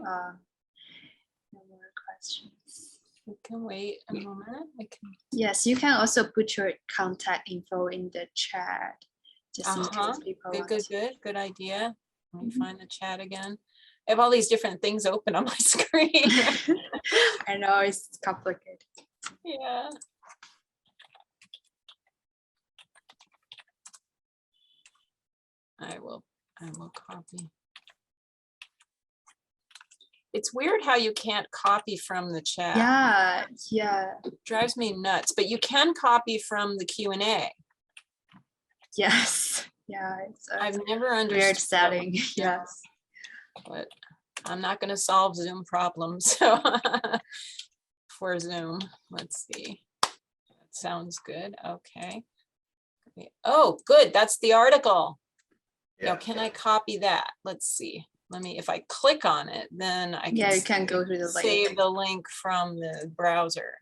no more questions. We can wait a moment. I can. Yes, you can also put your contact info in the chat, just in case people want to. Good idea. Let me find the chat again. I have all these different things open on my screen. I know it's complicated. Yeah. I will copy. It's weird how you can't copy from the chat. Yeah. It drives me nuts, but you can copy from the Q&A. Yes. Yeah. It's I've never understood. Weird setting. Yes. But I'm not going to solve Zoom problems. So for Zoom, let's see. That sounds good. Okay. Oh, good. That's the article. Yeah. Now, can I copy that? Let's see. Let me, if I click on it, then I can, you can go through the link. Save the link from the browser.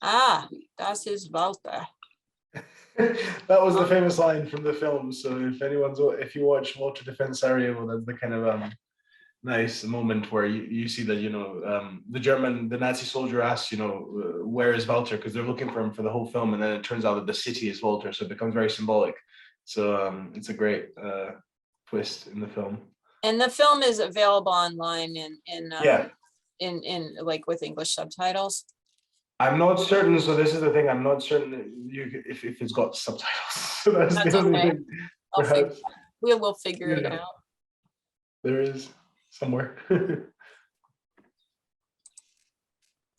Ah, das ist Walter. That was the famous line from the film. So if you watch Walter Defense Sarajevo, that's the kind of nice moment where you see that, you know, the Nazi soldier asks, you know, where is Walter, because they're looking for him for the whole film, and then it turns out that the city is Walter, so it becomes very symbolic. So it's a great twist in the film. And the film is available online in like with English subtitles. I'm not certain. So this is the thing. I'm not certain if it's got subtitles. So that's the only thing. Perhaps we will figure it out. There is somewhere.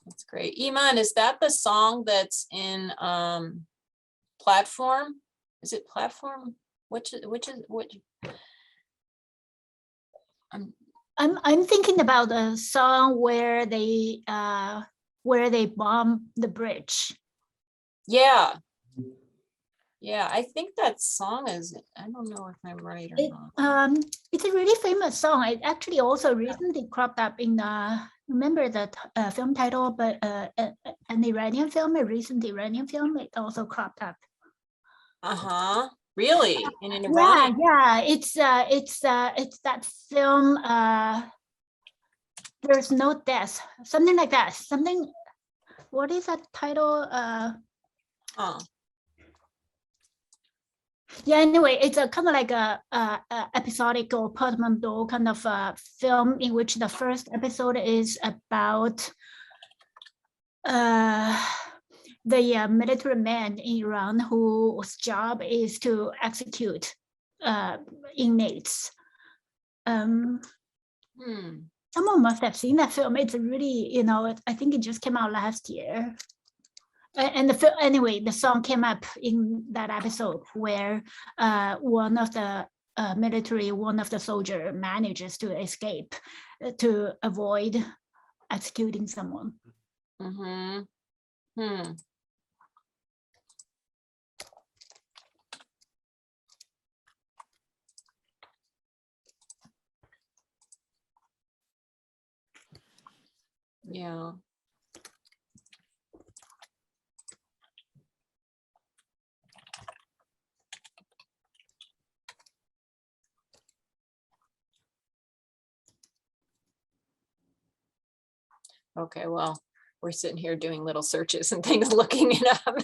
That's great. Iman, is that the song that's in Platform? Is it Platform? Which? I'm thinking about a song where they bomb the bridge. Yeah. Yeah, I think that song is, I don't know if I'm right or not. It's a really famous song. It actually also recently cropped up in remember the film title, but an Iranian film, a recent Iranian film, it also cropped up. Really? In an Iranian? Yeah. It's that film. There's no death, something like that. Something. What is that title? Yeah. Anyway, it's a kind of like a episodic or portmanteau kind of film in which the first episode is about the military man in Iran whose job is to execute inmates. Someone must have seen that film. It's really, you know, I think it just came out last year. And anyway, the song came up in that episode where one of the soldier manages to escape to avoid executing someone. Yeah. Okay, well, we're sitting here doing little searches and things, looking it up.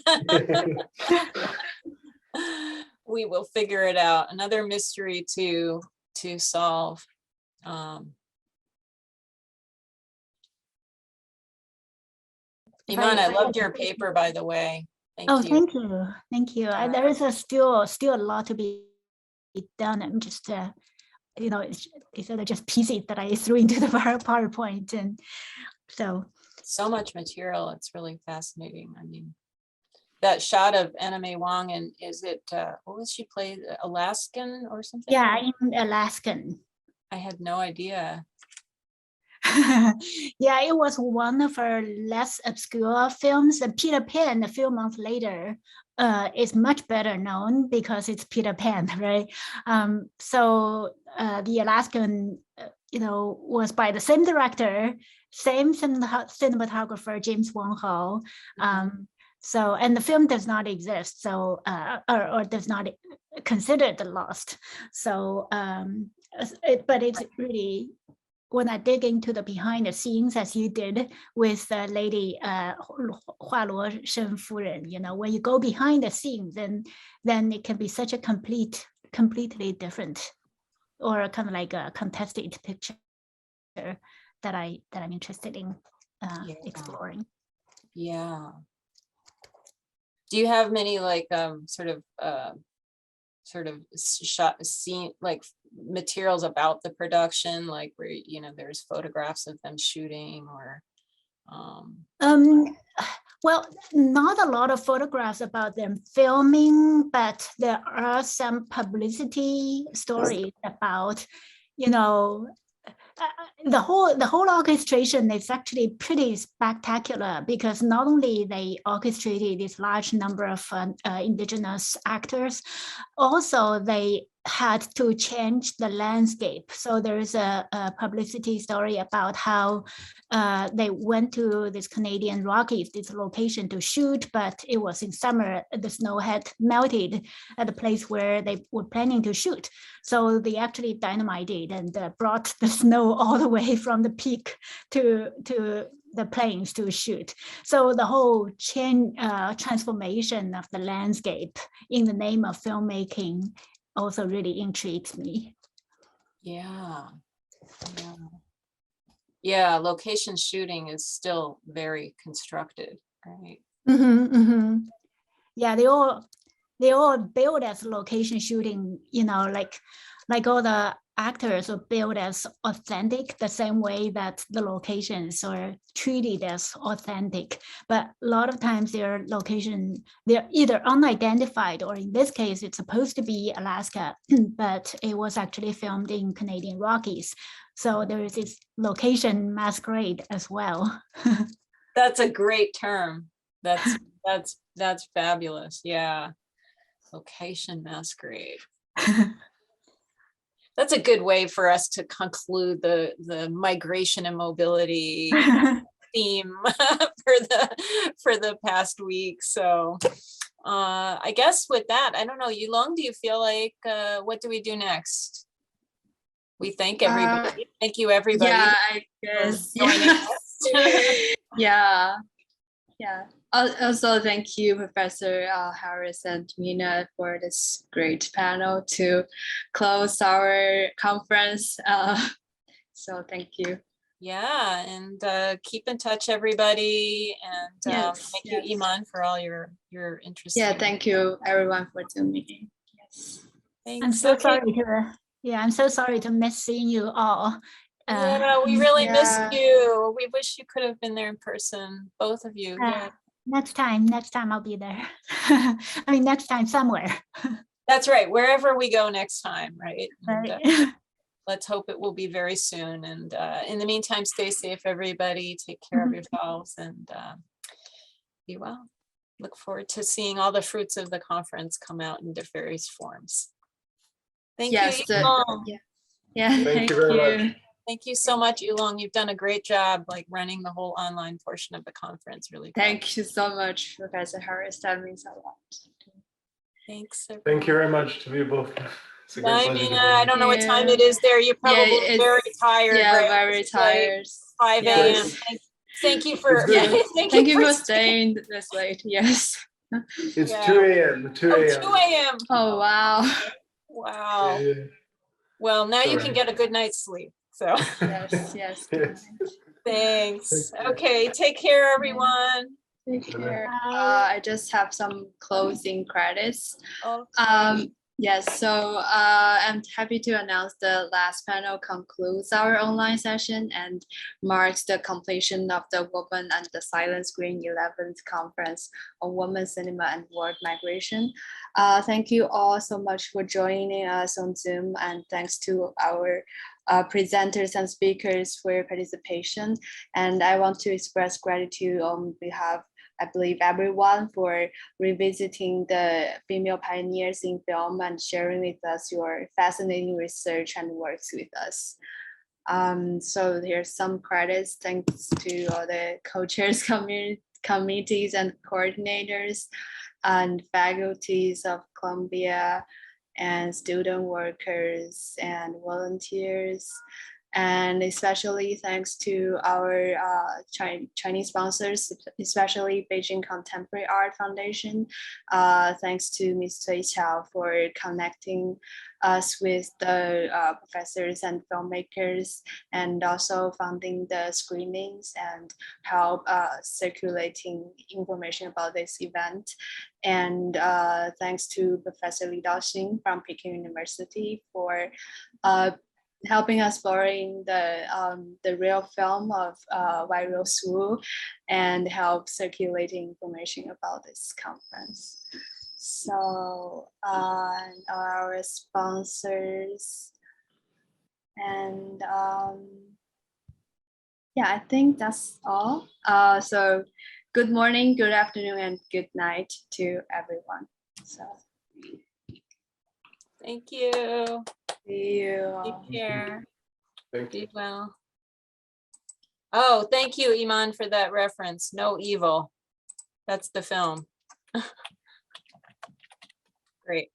We will figure it out. Another mystery to solve. Iman, I loved your paper, by the way. Thank you. Thank you. Thank you. There is still a lot to be done. I'm just, you know, it's just pieces that I threw into the PowerPoint. And so much material. It's really fascinating. I mean, that shot of Anna May Wong, and is it, what was she played? Alaskan or something? Yeah, in Alaskan. I had no idea. Yeah, it was one of her less obscure films. Peter Pan, a few months later, is much better known because it's Peter Pan, right? So the Alaskan, you know, was by the same director, same cinematographer, James Wong Ho. So, and the film does not exist, so or does not considered lost. So, but it's really, when I dig into the behind the scenes, as you did with the lady Hua Luo Shen Furen, you know, when you go behind the scenes, then it can be such a completely different, or kind of like a contested picture that I'm interested in exploring. Yeah. Do you have many like sort of shot scene, like materials about the production, like where, you know, there's photographs of them shooting, or well, not a lot of photographs about them filming, but there are some publicity stories about, you know, the whole orchestration is actually pretty spectacular, because not only they orchestrated this large number of indigenous actors, also they had to change the landscape. So there is a publicity story about how they went to this Canadian Rockies, this location to shoot, but it was in summer, the snow had melted at the place where they were planning to shoot. So they actually dynamited and brought the snow all the way from the peak to the plains to shoot. So the whole transformation of the landscape in the name of filmmaking also really intrigues me. Yeah. Yeah, location shooting is still very constructed, right? Yeah, they all build as location shooting, you know, like all the actors are built as authentic, the same way that the locations are treated as authentic. But a lot of times they're either unidentified, or in this case, it's supposed to be Alaska, but it was actually filmed in Canadian Rockies. So there is this location masquerade as well. That's a great term. That's fabulous. Yeah. Location masquerade. That's a good way for us to conclude the migration and mobility theme for the past week. So I guess with that, I don't know, Yulong, do you feel like what do we do next? We thank everybody. Thank you, everybody. Yeah, I guess. Yeah. Yeah. Also, thank you, Professor Harris and Mina, for this great panel to close our conference. So thank you. Yeah, and keep in touch, everybody. And thank you, Iman, for all your interest. Yeah, thank you, everyone, for tuning in. Yes. Thanks. I'm so sorry to, I'm so sorry to miss seeing you all. Yeah, we really missed you. We wish you could have been there in person, both of you. Yeah. Next time I'll be there. I mean, next time somewhere. That's right, wherever we go next time, right? Right. And, let's hope it will be very soon. And in the meantime, stay safe, everybody. Take care of yourselves, and be well. Look forward to seeing all the fruits of the conference come out in various forms. Thank you, Yulong. Thank you very much. Thank you so much, Yulong. You've done a great job, like running the whole online portion of the conference. Really. Thank you so much, Professor Harris. That means a lot. Thanks. Everyone. Thank you very much to you both. Bye, Mina. I don't know what time it is there. You're probably very tired. Yeah, right? very tired. 5 a.m. Thank you for, good. Thank you for staying. staying this late. Yes. It's Yeah. 2 a.m. 2 Oh, a.m. 2 a.m. Oh, wow. Wow. Yeah. Well, now you Sorry. can get a good night's sleep. So Yes, yes. Good Yes. night. thanks. Thank you. Okay, take care, everyone. Take care. Bye. I just have some closing credits. Okay. Yes, so I'm happy to announce the last panel concludes our online session and marks the completion of the Women and the Silent Screen 11th Conference on Women Cinema and World Migration. Thank you all so much for joining us on Zoom, and thanks to our presenters and speakers for your participation. And I want to express gratitude on behalf, I believe, everyone for revisiting the female pioneers in film and sharing with us your fascinating research and works with us. So here's some credits. Thanks to all the co-chairs, committees and coordinators and faculties of Columbia, and student workers and volunteers. And especially thanks to our Chinese sponsors, especially Beijing Contemporary Art Foundation. Thanks to Ms. Cui Qiao for connecting us with the professors and filmmakers, and also funding the screenings and help circulating information about this event. And thanks to Professor Li Daoxing from Peking University for helping us borrowing the real film of Wai Rose Wu and help circulating information about this conference. So our sponsors, and yeah, I think that's all. So good morning, good afternoon, and good night to everyone. So Thank you. see you. Take care. Thank you. Be well. Oh, thank you, Iman, for that reference. No Evil. That's the film. Great.